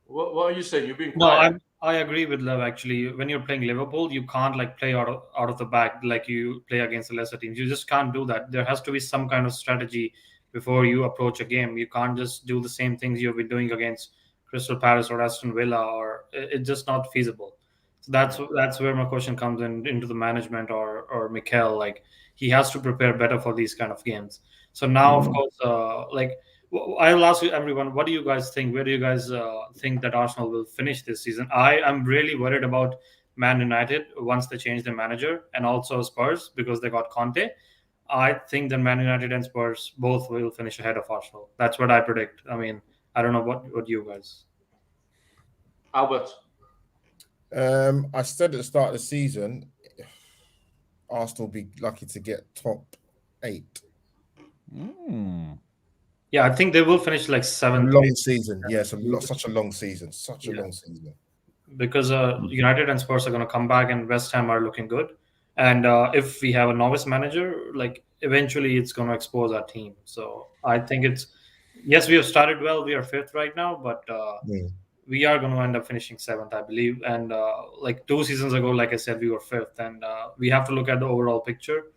What are you saying? You're being quiet. I agree with Lev. Actually, when you're playing Liverpool, you can't play out of the back like you play against the lesser teams. You just can't do that. There has to be some kind of strategy before you approach a game. You can't just do the same things you've been doing against Crystal Palace or Aston Villa, or it's just not feasible. So that's where my question comes into the management or Mikel. He has to prepare better for these kind of games. So now, of course, I'll ask you, everyone, what do you guys think? Where do you guys think that Arsenal will finish this season? I am really worried about Man United once they change their manager, and also Spurs because they got Conte. I think that Man United and Spurs both will finish ahead of Arsenal. That's what I predict. I mean, I don't know what you guys. Albert. I said at the start of the season, Arsenal will be lucky to get top 8. Yeah, I think they will finish 7th. Long season. Yeah, such a long season. Such a long season. Because United and Spurs are going to come back, and West Ham are looking good. And if we have a novice manager, eventually it's going to expose our team. So I think yes, we have started well. We are 5th right now, but we are going to end up finishing 7th, I believe. And 2 seasons ago, like I said, we were 5th. And we have to look at the overall picture.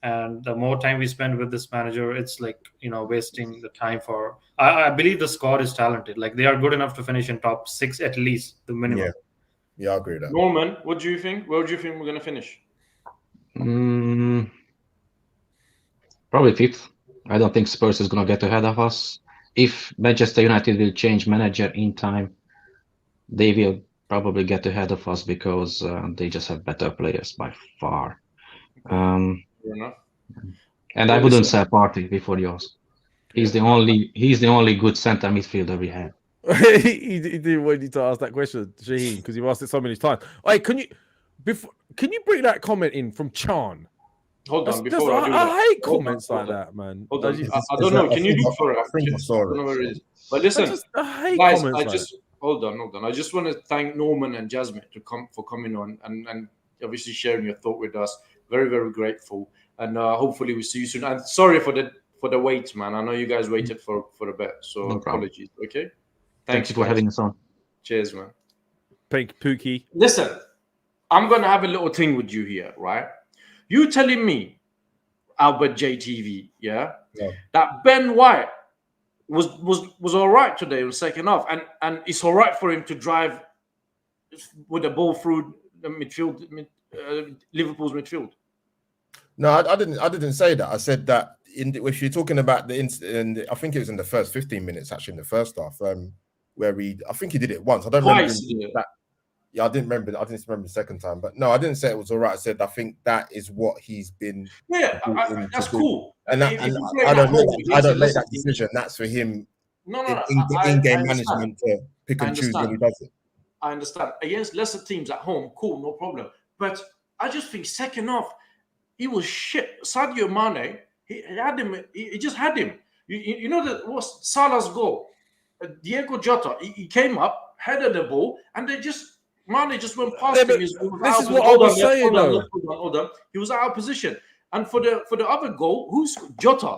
And the more time we spend with this manager, it's wasting the time for. I believe the squad is talented. They are good enough to finish in top 6 at least, the minimum. Yeah, I agree with that. Norman, what do you think? Where do you think we're going to finish? Probably 5th. I don't think Spurs is going to get ahead of us. If Manchester United will change manager in time, they will probably get ahead of us because they just have better players by far. And I wouldn't say Partey before yours. He's the only good center midfielder we have. he didn't want you to ask that question, Shahin, because you've asked it so many times. Wait, can you bring that comment in from Chan? Hold on, I hate comments like that, man. Hold on. I don't know. Can you look for it? I don't know where it is. But listen, I hate guys, comments hold on. I just want to thank Norman and Jasmine for coming on and obviously sharing your thought with us. Very, very grateful. And hopefully we see you soon. And sorry for the wait, man. I know you guys waited for a bit, so no apologies. Okay. Thanks for having us on. Cheers, man. Thank Pookie. Listen, I'm gonna have a little thing with you here, right? You telling me, Albert JTV, that Ben White was all right today in the second half, and it's all right for him to drive with the ball through the midfield, Liverpool's midfield. No, I didn't say that. I said that if you're talking about the incident, I think it was in the first 15 minutes, actually, in the first half, where I think he did it once. I don't remember that. Yeah, I didn't remember the second time, but no, I didn't say it was all right. I said I think that is what he's been. Yeah, that's cool. And I don't make that decision. That's for him. In-game management to pick and choose when he does it. I understand. Against lesser teams at home, cool, no problem. But I just think second half, he was shit. Sadio Mane, he had him. He just had him. You know that was Salah's goal. Diego Jota, he came up, headed the ball, and Mane just went past him. This is what I was saying, though. Hold on. He was out of position. And for the other goal, who's Jota?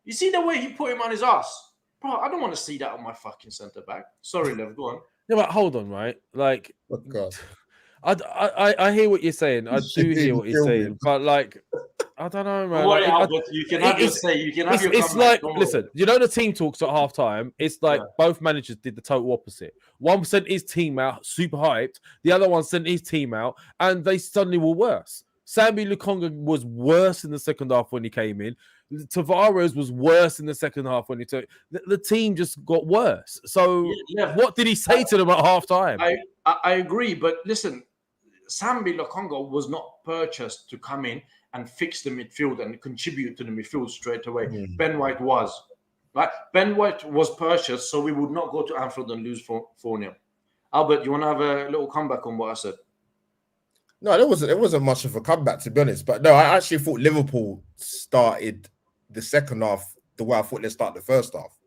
You see the way he put him on his ass? Bro, I don't want to see that on my fucking centre back. Sorry, Lev, go on. Yeah, but hold on, right? I hear what you're saying. I do hear what you're saying, but I don't know, man. Worry, Albert, you can have your say. You can have your It's like, listen, you know the team talks at halftime. It's like both managers did the total opposite. One sent his team out, super hyped. The other one sent his team out, and they suddenly were worse. Sambi Lukonga was worse in the second half when he came in. Tavares was worse in the second half when he took. The team just got worse. So, what did he say to them at halftime? I agree, but listen, Sambi Lokonga was not purchased to come in and fix the midfield and contribute to the midfield straight away. Ben White was. Right? Ben White was purchased so we would not go to Anfield and lose 4-0. Albert, you want to have a little comeback on what I said? No, it wasn't much of a comeback, to be honest. But no, I actually thought Liverpool started the second half the way I thought they started the first half.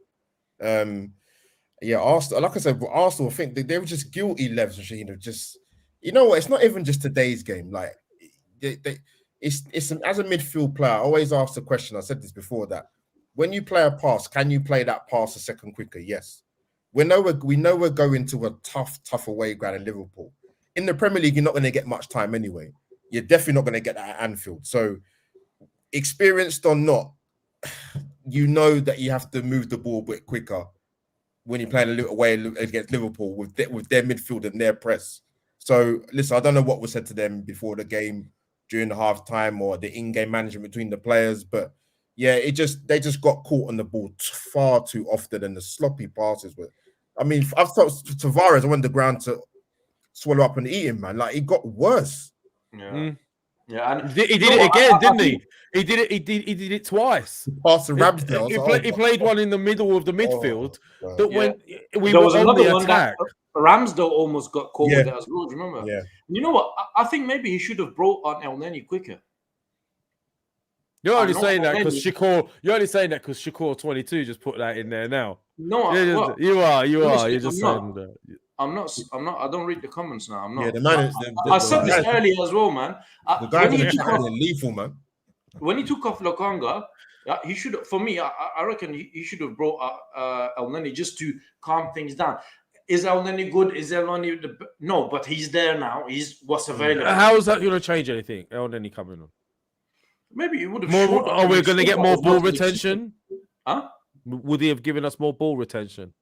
Yeah, Arsenal, like I said, Arsenal, I think they were just guilty, Levs and Shahin, of just, you know what, it's not even just today's game. Like, it's as a midfield player, I always ask the question, I said this before, that when you play a pass, can you play that pass a second quicker? Yes. We know we're going to a tough away ground in Liverpool. In the Premier League, you're not going to get much time anyway. You're definitely not going to get that at Anfield. So, experienced or not, you know that you have to move the ball a bit quicker when you're playing a little away against Liverpool with their midfield and their press. So, listen, I don't know what was said to them before the game, during the half time, or the in-game management between the players, but yeah, they just got caught on the ball far too often, and the sloppy passes were. I mean, I've thought Tavares went the ground to swallow up and eat him, man. Like, it got worse. Yeah. Yeah, and he did it again, didn't he? He did it twice. Past the Ramsdale. He played one in the middle of the midfield. That when we there were was on another the one attack, that Ramsdale almost got caught with that as well. Do you remember? Yeah. You know what? I think maybe he should have brought on El Neni quicker. You're only saying that because Shakur. You're only saying that because Shakur 22 just put that in there now. No, you are. You're just saying that. I'm not. I don't read the comments now. I'm not. Yeah, the man is. I said this earlier as well, man. The guy was lethal, man. When he took off Lokonga, he should. For me, I reckon he should have brought El Neni just to calm things down. Is El Neni good? Is El Neni no? But he's there now. He's what's available. How is that going to change anything? El Neni coming on. Maybe he would have. More, are we going to get more ball retention? Huh? Would he have given us more ball retention?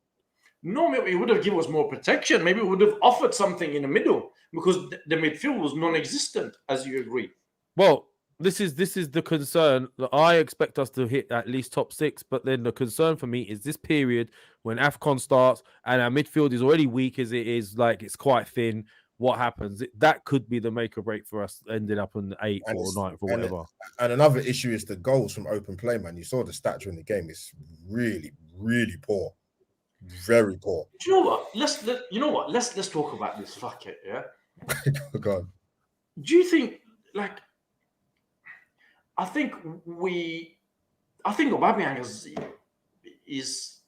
No, maybe he would have given us more protection. Maybe he would have offered something in the middle because the midfield was non-existent, as you agree. Well, this is the concern that I expect us to hit at least top 6. But then the concern for me is this period when AFCON starts and our midfield is already weak as it is, like it's quite thin. What happens? That could be the make or break for us ending up on the 8th or 9th or whatever. And another issue is the goals from open play, man. You saw the stat during the game. It's really, really poor. Very poor. Do you know what? Let's talk about this. Fuck it, yeah. Go on. Do you think, like, I think Aubameyang is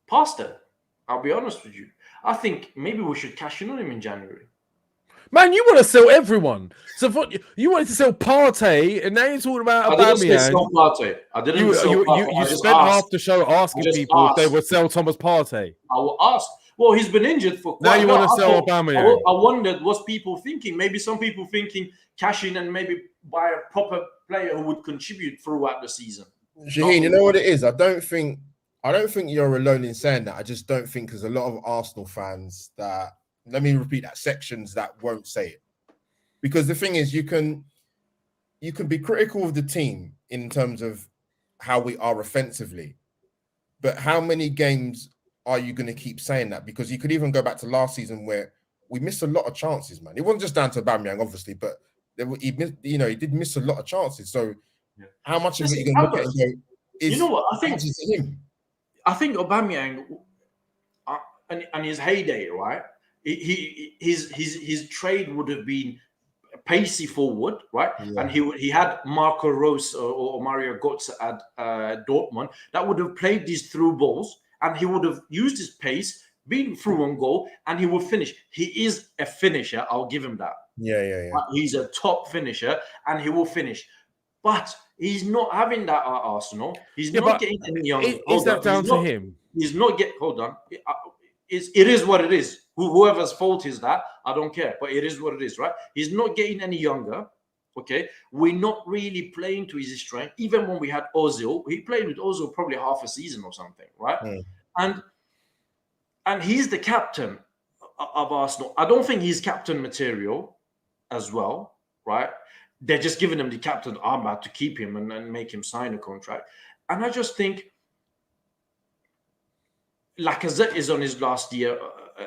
past it. I'll be honest with you. I think maybe we should cash in on him in January. Man, you want to sell everyone. So you wanted to sell Partey, and now you're talking about Aubameyang. I didn't sell Partey. I didn't sell Partey. You spent half the show asking people if they would sell Thomas Partey. I will ask. Well, he's been injured for quite now. You want to sell Aubameyang? I wondered what's people thinking. Maybe some people thinking cash in and maybe buy a proper player who would contribute throughout the season. Shahin, you know what it is? I don't think you're alone in saying that. I just don't think there's a lot of Arsenal fans that, let me repeat that, sections that won't say it. Because the thing is, you can be critical of the team in terms of how we are offensively, but how many games are you going to keep saying that? Because you could even go back to last season where we missed a lot of chances, man. It wasn't just down to Aubameyang, obviously, but he did miss a lot of chances. So how much of it are you going to look at and go, you know what? I think Aubameyang, and his heyday, right? His trade would have been pacey forward, right? Yeah. And he had Marco Reus or Mario Götze at Dortmund that would have played these through balls, and he would have used his pace, been through on goal, and he will finish. He is a finisher. I'll give him that. Yeah. He's a top finisher, and he will finish. But he's not having that at Arsenal. He's not getting any younger. Is that down to him? He's not getting. Hold on. It is what it is. Whoever's fault is that, I don't care. But it is what it is, right? He's not getting any younger. Okay, we're not really playing to his strength. Even when we had Ozil, he played with Ozil probably half a season or something, right? And he's the captain of Arsenal. I don't think he's captain material as well, right? They're just giving him the captain armband to keep him and make him sign a contract. And I just think Lacazette is on his last year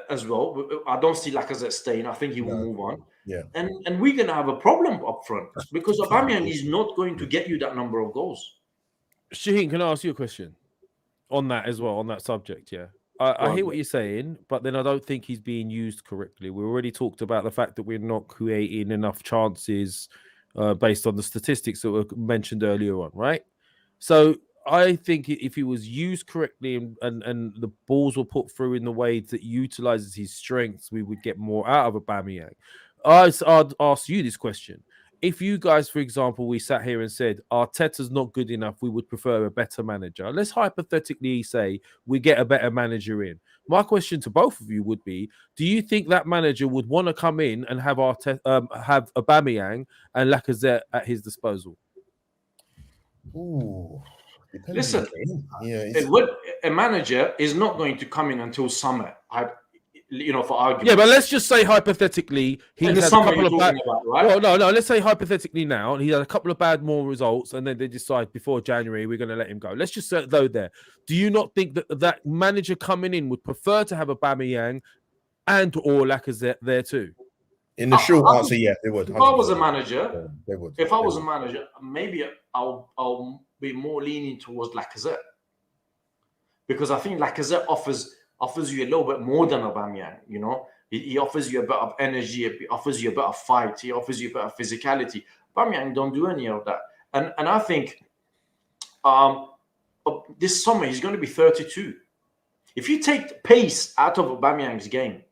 as well. I don't see Lacazette staying. I think he will move on. Yeah. And we're going to have a problem up front because Aubameyang is not going to get you that number of goals. Shahin, can I ask you a question on that as well, on that subject? Yeah. I hear what you're saying, but then I don't think he's being used correctly. We already talked about the fact that we're not creating enough chances based on the statistics that were mentioned earlier on, right? So I think if he was used correctly and the balls were put through in the way that utilizes his strengths, we would get more out of Aubameyang. I'd ask you this question. If you guys, for example, we sat here and said Arteta's not good enough, we would prefer a better manager. Let's hypothetically say we get a better manager in. My question to both of you would be: do you think that manager would want to come in and have have Aubameyang and Lacazette at his disposal? Ooh, listen, yeah, a manager is not going to come in until summer. For argument. Yeah, but let's just say hypothetically he had a couple of bad. Right? Well, no. Let's say hypothetically now he had a couple of bad more results, and then they decide before January we're going to let him go. Let's just say though there. Do you not think that manager coming in would prefer to have Aubameyang and or Lacazette there too? In the short answer, yeah, they would. If I was a manager, they would. If I was a manager, maybe I'll be more leaning towards Lacazette because I think Lacazette offers you a little bit more than Aubameyang. You know, he offers you a bit of energy, he offers you a bit of fight, he offers you a bit of physicality. Aubameyang don't do any of that, and I think this summer he's going to be 32. If you take the pace out of Aubameyang's game,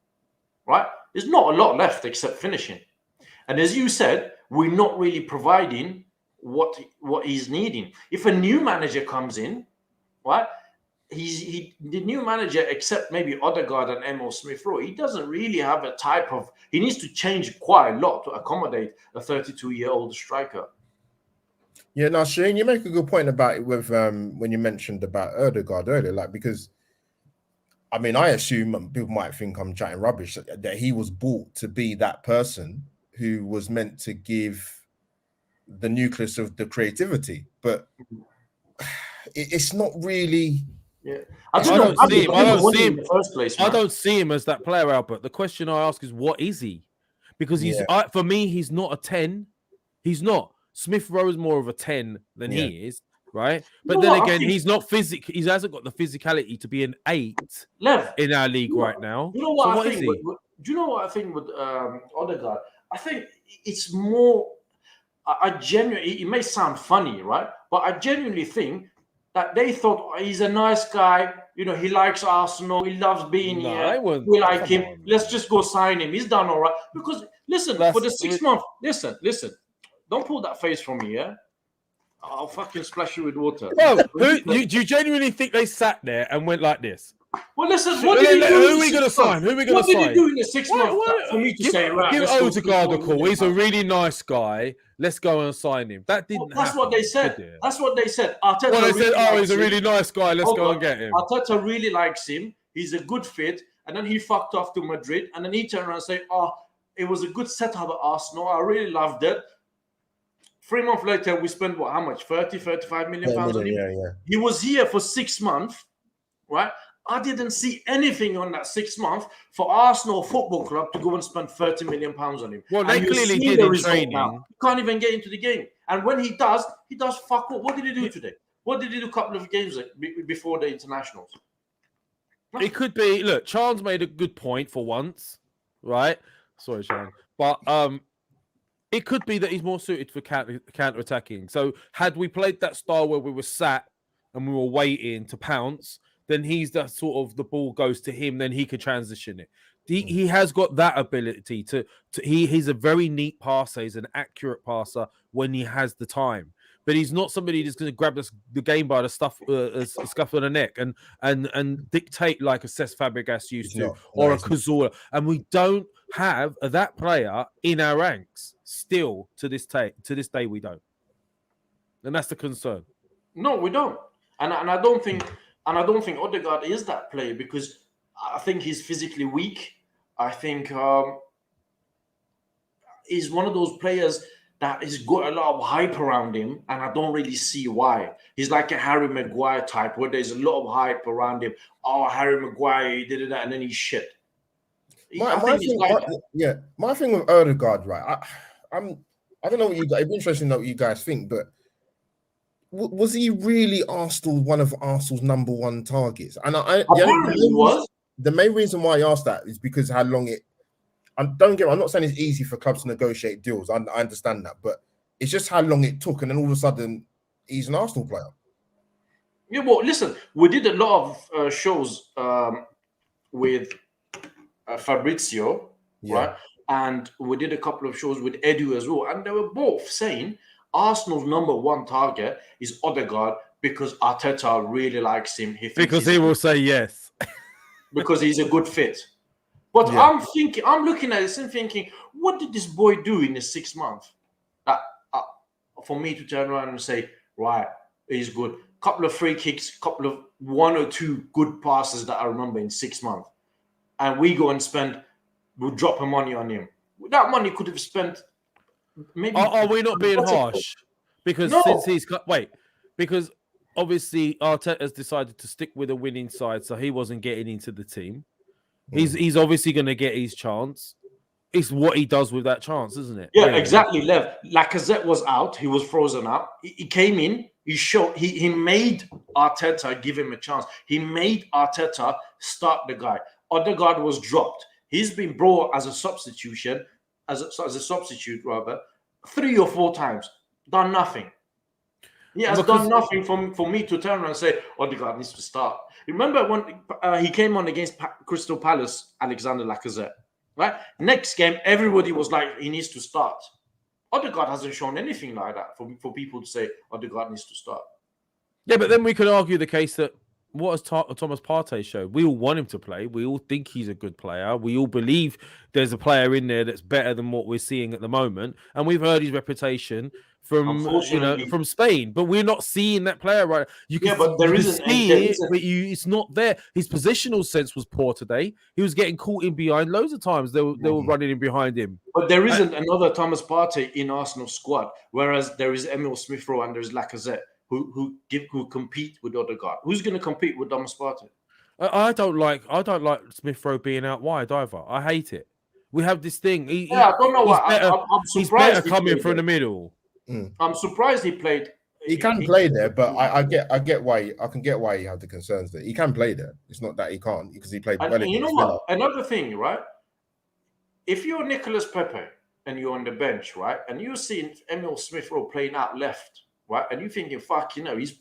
right, there's not a lot left except finishing. And as you said, we're not really providing what he's needing. If a new manager comes in, right, the new manager, except maybe Odegaard and Emile Smith-Rowe, he doesn't really have a type of. He needs to change quite a lot to accommodate a 32-year-old striker. Yeah, now Shane, you make a good point about it with when you mentioned about Odegaard earlier, like because. I mean, I assume people might think I'm chatting rubbish, that he was bought to be that person who was meant to give the nucleus of the creativity, but it's not really. Yeah, I don't see him as that player, Albert. The question I ask is, what is he? Because for me, he's not a 10. He's not. Smith-Rowe's more of a 10 than he is. Right, but then again, he's not physical. He hasn't got the physicality to be an 8 in our league right now. You know what I think? Do you know what I think with Odegaard? I think it's more. I genuinely. It may sound funny, right? But I genuinely think that they thought he's a nice guy. You know, he likes Arsenal. He loves being here. We like him. Let's just go sign him. He's done all right. Because listen, for the 6 months. Listen. Don't pull that face from me, yeah. I'll fucking splash you with water. Bro, do you genuinely think they sat there and went like this? Well, listen, what did he do? Who are we going to sign? Who are we going to sign? What did he do in the 6 months for me to say, right? Give Odegaard a call. He's a really nice guy. Let's go and sign him. That didn't happen. That's what they said. That's what they said. Arteta they said, he's a really nice guy. Let's go and get him. Arteta really likes him. He's a good fit. And then he fucked off to Madrid. And then he turned around and said, it was a good setup at Arsenal. I really loved it. 3 months later, we spent how much? 35 million pounds on him. Yeah. He was here for 6 months, right? I didn't see anything on that 6 months for Arsenal Football Club to go and spend 30 million pounds on him. Well, they clearly did in training. Now. He can't even get into the game. And when he does fuck up. What did he do today? What did he do a couple of games before the internationals? It could be. Look, Charles made a good point for once, right? Sorry, Sharon, but it could be that he's more suited for counter-attacking. So had we played that style where we were sat and we were waiting to pounce, then he's that sort of the ball goes to him, then he could transition it. He has got that ability he's a very neat passer. He's an accurate passer when he has the time. But he's not somebody that's going to grab the game by the scuff of the neck and dictate like a Cesc Fabregas used to, or a Cazorla. And we don't have that player in our ranks still to this day. We don't, and that's the concern. No, we don't, and I don't think Odegaard is that player because I think he's physically weak. I think he's one of those players that has got a lot of hype around him, and I don't really see why. He's like a Harry Maguire type, where there's a lot of hype around him. Oh, Harry Maguire, he did that, and then he's shit. My thing with Odegaard, right? I don't know what you guys. It'd be interesting to know what you guys think, but was he really one of Arsenal's number one targets? And the main reason why I asked that is because how long it. I'm not saying it's easy for clubs to negotiate deals. I understand that, but it's just how long it took, and then all of a sudden he's an Arsenal player. Yeah, well, listen, we did a lot of shows with Fabrizio, right? And we did a couple of shows with Edu as well, and they were both saying Arsenal's number one target is Odegaard because Arteta really likes him. Because he will say yes. Because he's a good fit. But I'm looking at this and thinking, what did this boy do in the 6 months? For me to turn around and say, right, he's good. Couple of free kicks, couple of 1 or 2 good passes that I remember in 6 months. And we go and we'll drop money on him. That money could have spent maybe. Are we not being harsh? Because because obviously Arteta's decided to stick with a winning side, so he wasn't getting into the team. He's obviously going to get his chance. It's what he does with that chance, isn't it? Yeah, exactly, Lev. Lacazette was out. He was frozen out. He came in. He made Arteta give him a chance. He made Arteta start the guy. Odegaard was dropped. He's been brought as a substitute, 3 or 4 times. Done nothing. He has done nothing for me to turn around and say, Odegaard needs to start. Remember when he came on against Crystal Palace, Alexander Lacazette, right? Next game, everybody was like, he needs to start. Odegaard hasn't shown anything like that for people to say Odegaard needs to start. Yeah, but then we could argue the case that what has Thomas Partey showed? We all want him to play. We all think he's a good player. We all believe there's a player in there that's better than what we're seeing at the moment. And we've heard his reputation from Spain, but we're not seeing that player right. It's not there. His positional sense was poor today. He was getting caught in behind loads of times. They were running in behind him. But there isn't another Thomas Partey in Arsenal's squad, whereas there is Emile Smith-Rowe and there's Lacazette who compete with Odegaard. Who's going to compete with Thomas Partey? I don't like Smith-Rowe being out wide either. I hate it. We have this thing. I don't know why. I'm surprised he's better coming from the middle. I'm surprised he played. He can play there, but I get why I can get why you have the concerns there. He can play there. It's not that he can't because he played well. And you know what? Another thing, right? If you're Nicolas Pepe and you're on the bench, right, and you're seeing Emile Smith-Rowe playing out left, right, and you're thinking, fuck, he's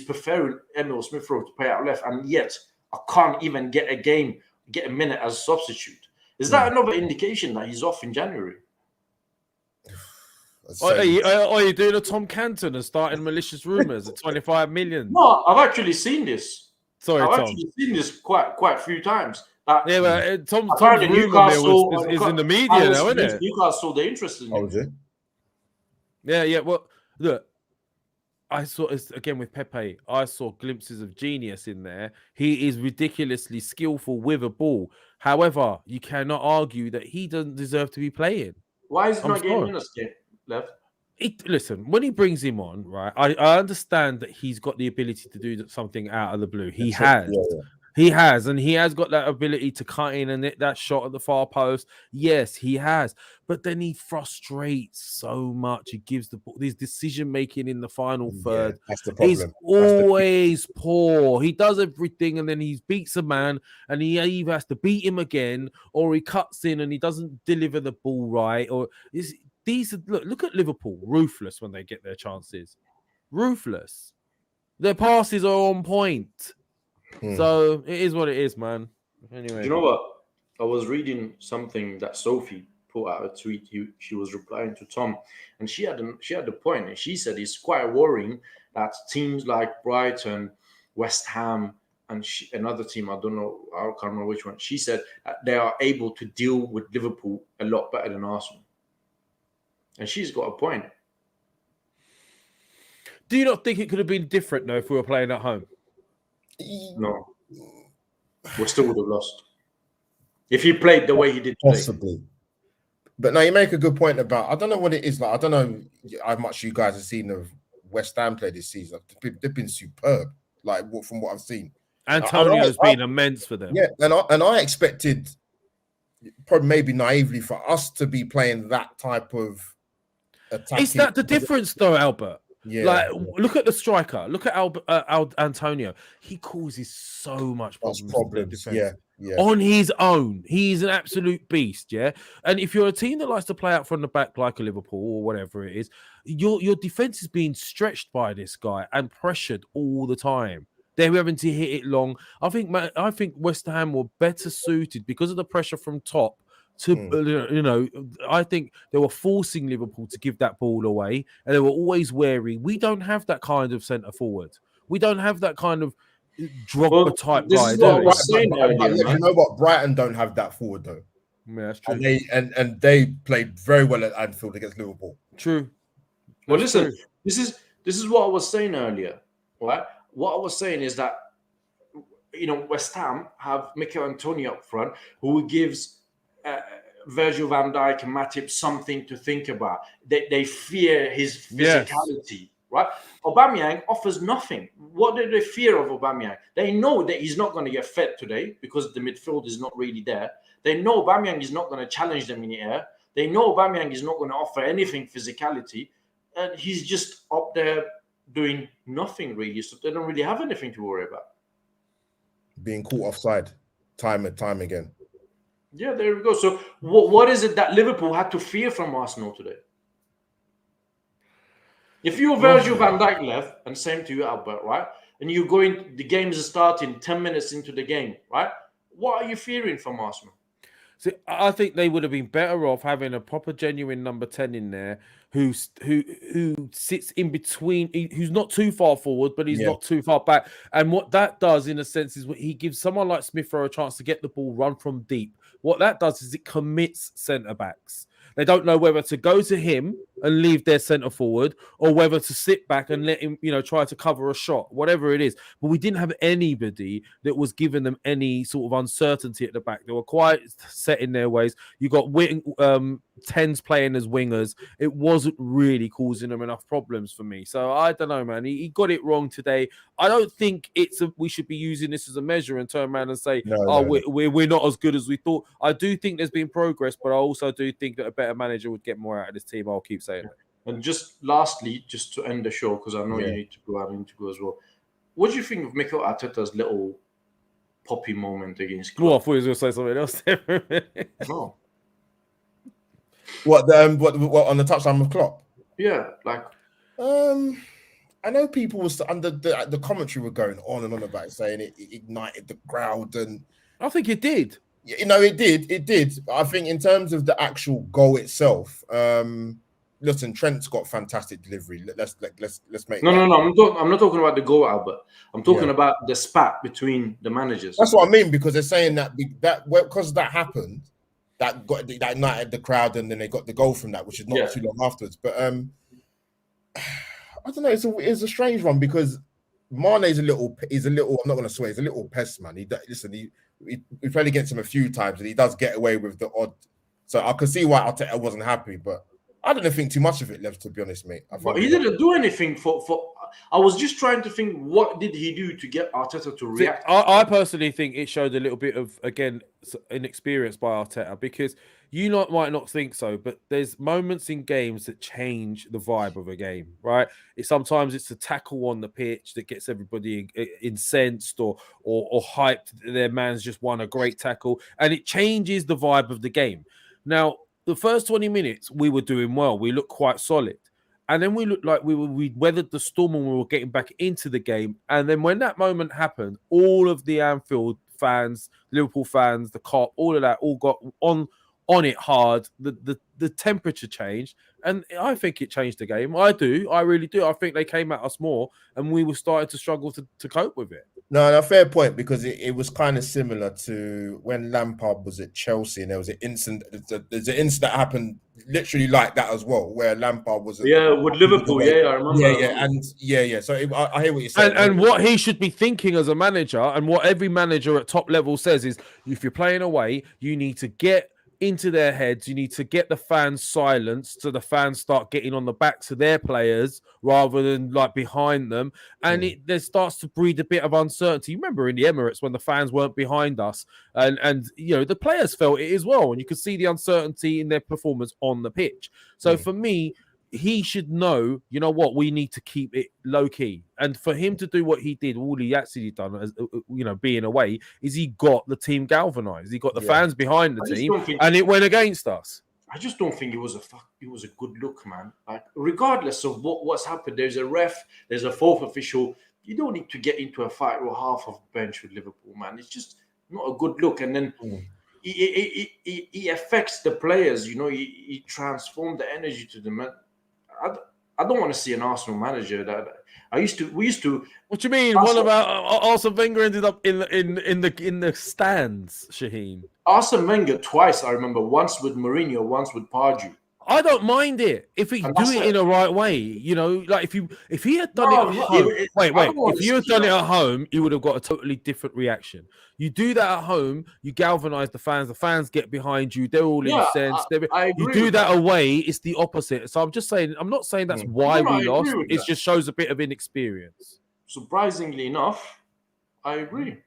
preferring Emile Smith-Rowe to play out left, and yet I can't even get a minute as a substitute. Is that another indication that he's off in January? Are you doing a Tom Canton and starting malicious rumors at 25 million? No, I've actually seen this. Sorry, I've Tom. actually seen this quite a few times. But Tom's rumor mill is in the media now, isn't it? Newcastle, they're interested in it. Yeah. Well, look, I saw again with Pepe. I saw glimpses of genius in there. He is ridiculously skillful with a ball. However, you cannot argue that he doesn't deserve to be playing. Why is he not getting minutes, Lev? Listen, when he brings him on, right, I understand that he's got the ability to do something out of the blue. He has. He has, and he has got that ability to cut in and hit that shot at the far post. Yes, he has. But then he frustrates so much. He gives the ball, his decision making in the final third. That's the problem. He's always poor. He does everything and then he beats a man and he either has to beat him again or he cuts in and he doesn't deliver the ball right. Or look at Liverpool, ruthless when they get their chances. Ruthless. Their passes are on point. So it is what it is, man. Anyway, you know what? I was reading something that Sophie put out a tweet. She was replying to Tom, and she had the point. And she said it's quite worrying that teams like Brighton, West Ham, and another team, I don't know, I can't remember which one. She said that they are able to deal with Liverpool a lot better than Arsenal, and she's got a point. Do you not think it could have been different though if we were playing at home? No, we still would have lost if he played the way he did today. Possibly. But now you make a good point about, I don't know what it is like. I don't know how much you guys have seen of West Ham play this season. They've been superb, like from what I've seen. Antonio's been immense for them. Yeah, and I expected probably maybe naively for us to be playing that type of attack. Is that the difference, though, Albert? Yeah. Like, look at the striker. Look at Antonio. He causes so much problems. Yeah. On his own, he's an absolute beast. Yeah, and if you're a team that likes to play out from the back like a Liverpool or whatever it is, your defense is being stretched by this guy and pressured all the time. They're having to hit it long. I think West Ham were better suited because of the pressure from top. I think they were forcing Liverpool to give that ball away, and they were always wary. We don't have that kind of centre forward. We don't have that kind of Drogba type guy. You know what? Brighton don't have that forward though. Yeah, that's true. And they played very well at Anfield against Liverpool. True. Well, listen, this is what I was saying earlier, right? What I was saying is that West Ham have Mikel Antonio up front, who gives Virgil van Dijk and Matip something to think about. They fear his physicality, right? Aubameyang offers nothing. What do they fear of Aubameyang? They know that he's not going to get fed today because the midfield is not really there. They know Aubameyang is not going to challenge them in the air. They know Aubameyang is not going to offer anything physicality, and he's just up there doing nothing really. So they don't really have anything to worry about. Being caught offside time and time again. Yeah, there we go. So what is it that Liverpool had to fear from Arsenal today? If you're Virgil van Dijk left, and same to you, Albert, right? And you're going, the game is starting 10 minutes into the game, right? What are you fearing from Arsenal? See, I think they would have been better off having a proper, genuine number 10 in there who sits in between, who's not too far forward, but he's not too far back. And what that does, in a sense, is he gives someone like Smith Rowe a chance to get the ball, run from deep. What that does is it commits centre-backs. They don't know whether to go to him and leave their centre forward or whether to sit back and let him, try to cover a shot, whatever it is. But we didn't have anybody that was giving them any sort of uncertainty at the back. They were quite set in their ways. You got 10s playing as wingers. It wasn't really causing them enough problems for me. So I don't know, man. He got it wrong today. I don't think we should be using this as a measure and turn around and say, we're not as good as we thought. I do think there's been progress, but I also do think that a better manager would get more out of this team. I'll keep saying it. And just lastly, just to end the show, because I know you need to go, I need to go as well. What do you think of Mikel Arteta's little poppy moment against Klopp? Well, I thought he was going to say something else there. No. What on the touchline with Klopp? Yeah, like I know people was under the commentary were going on and on about it, saying it ignited the crowd, and I think it did. It did. I think in terms of the actual goal itself, listen, Trent's got fantastic delivery. Let's make. No. I'm not talking about the goal, Albert. I'm talking about the spat between the managers. That's what I mean, because they're saying that because that happened, that ignited the crowd, and then they got the goal from that, which is not too long afterwards. But I don't know. It's a strange one because Mane is a little. I'm not going to swear. He's a little pest, man. We played against him a few times, and he does get away with the odd. So I can see why Arteta wasn't happy, but I didn't think too much of it, Lev, to be honest, mate. But he didn't do anything for. I was just trying to think, what did he do to get Arteta to react? I personally think it showed a little bit of, again, inexperience by Arteta, because might not think so, but there's moments in games that change the vibe of a game, right? Sometimes it's a tackle on the pitch that gets everybody incensed or hyped. Their man's just won a great tackle, and it changes the vibe of the game. Now, the first 20 minutes, we were doing well. We looked quite solid. And then we looked like we weathered the storm and we were getting back into the game. And then when that moment happened, all of the Anfield fans, Liverpool fans, the Kop, all of that, all got on it hard. The temperature changed. And I think it changed the game. I really do. I think they came at us more and we were starting to struggle to cope with it. No, fair point, because it was kind of similar to when Lampard was at Chelsea, and there was an incident. There's an incident that happened literally like that as well, where Lampard was. With Liverpool. I remember. So I hear what you're saying. And what he should be thinking as a manager, and what every manager at top level says, is if you're playing away, you need to get into their heads. You need to get the fans silenced so the fans start getting on the backs of their players rather than like behind them. And there starts to breed a bit of uncertainty. Remember in the Emirates when the fans weren't behind us and you know, the players felt it as well. And you could see the uncertainty in their performance on the pitch. So for me, he should know, you know what, we need to keep it low key. And for him to do what he did, all he actually done, as you know, being away, is he got the team galvanized. He got the fans behind the team, and it went against us. I just don't think it was a good look, man. Like, regardless of what's happened, there's a ref, there's a fourth official. You don't need to get into a fight with half of the bench with Liverpool, man. It's just not a good look. And then he affects the players. You know, he transformed the energy to them. I don't want to see an Arsenal manager that we used to. What do you mean? What about Arsene Wenger ended up in the stands, Shaheen? Arsene Wenger twice, I remember. Once with Mourinho, once with Pardew. I don't mind it if he do it in the right way. You know, like if he had done it at home. If you had done it at home, you would have got a totally different reaction. You do that at home, you galvanize the fans. The fans get behind you. They're all incensed. You do that away, it's the opposite. So I'm just saying. I'm not saying that's why we lost. It just shows a bit of inexperience. Surprisingly enough, I agree.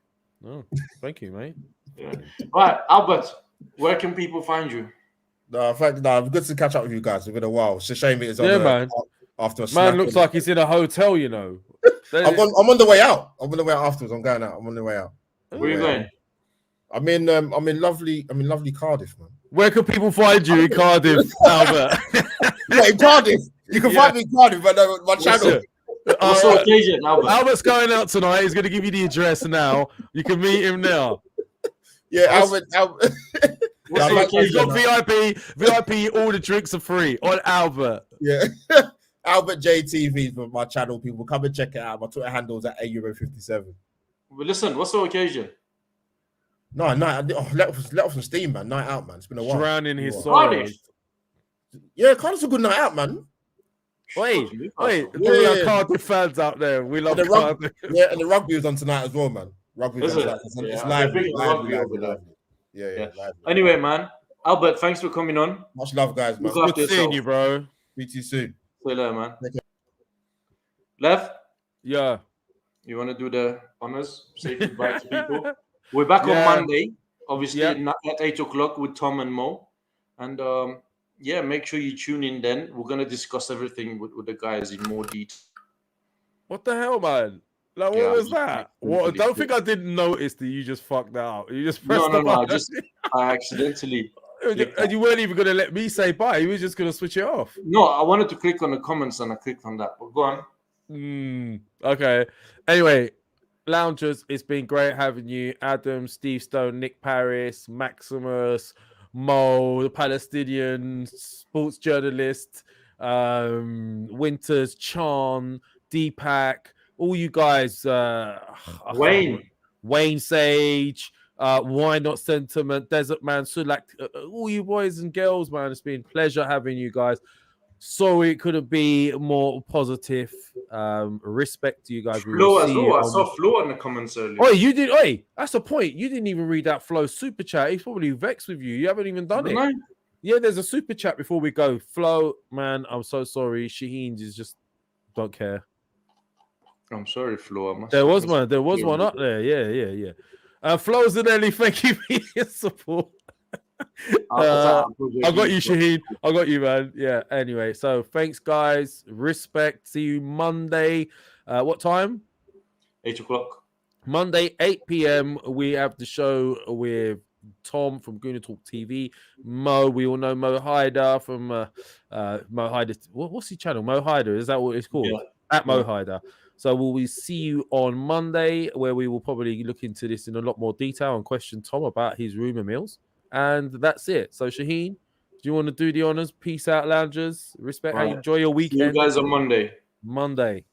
Oh, thank you, mate. Yeah. Right, Albert, where can people find you? No, good to catch up with you guys. It's been a while. It's a shame it is on man. After a man looks like he's in a hotel, you know. I'm on the way out. I'm on the way out afterwards. I'm going out. I'm on the way out. Where are you going? I'm in lovely Cardiff, man. Where can people find you in Cardiff, Albert? Yeah, in Cardiff. You can find me in Cardiff, but my channel. What's the occasion, Albert? Albert's going out tonight. He's going to give you the address now. You can meet him now. Yeah, Albert. He's got VIP. All the drinks are free on Albert. Yeah, Albert JTV is my channel. People come and check it out. My Twitter handle is at €57. Well, listen, what's the occasion? No, let off some steam, man. Night out, man. It's been a while. Drowning his sorrows. Yeah, Cardiff's a good night out, man. Wait, Cardiff fans out there. We love Cardiff. Yeah, and the rugby was on tonight as well, man. Rugby was on tonight. It's lively. Yeah. Anyway, man, Albert, thanks for coming on. Much love, guys, man. Good seeing you, bro. Meet you soon. See you later, man. Lev? Yeah. You want to do the honors? Say goodbye to people. We're back on Monday, obviously, at 8 o'clock with Tom and Mo. And make sure you tune in then. We're going to discuss everything with the guys in more detail. What the hell, man? Like, what was that? What? Don't think I didn't notice that you just fucked that out. You just pressed the button. I accidentally. And you weren't even going to let me say bye. You were just going to switch it off. No, I wanted to click on the comments and I clicked on that. But go on. Okay. Anyway, loungers, it's been great having you. Adam, Steve Stone, Nick Paris, Maximus, Mo, the Palestinian sports journalist, Winters, Chan, Deepak, all you guys, Wayne Sage, Why Not Sentiment, Desert Man, Sulak, all you boys and girls, man. It's been a pleasure having you guys. Sorry it couldn't be more positive. Respect to you guys. Flo as well. I saw Flo in the comments earlier. Oh, you did. Oi, that's the point. You didn't even read that Flo super chat. He's probably vexed with you. You haven't even done it. Yeah, there's a super chat before we go. Flo, man, I'm so sorry. Shaheen is just don't care. I'm sorry, Flo. There was one up there. Yeah. Flo's and Ellie, thank you for your support. I got you, Shaheen. I got you, man. Yeah. Anyway, so thanks, guys. Respect. See you Monday. What time? 8 o'clock. Monday, 8 p.m. We have the show with Tom from Gooner Talk TV. Mo, we all know Mo Hyder from Mo Hyder. What's his channel? Mo Hyder. Is that what it's called? Yeah. At Mo Hyder. So will we see you on Monday, where we will probably look into this in a lot more detail and question Tom about his rumour mills. And that's it. So, Shaheen, do you want to do the honors? Peace out, loungers. Respect. How you enjoy your weekend. See you guys on Monday. Monday.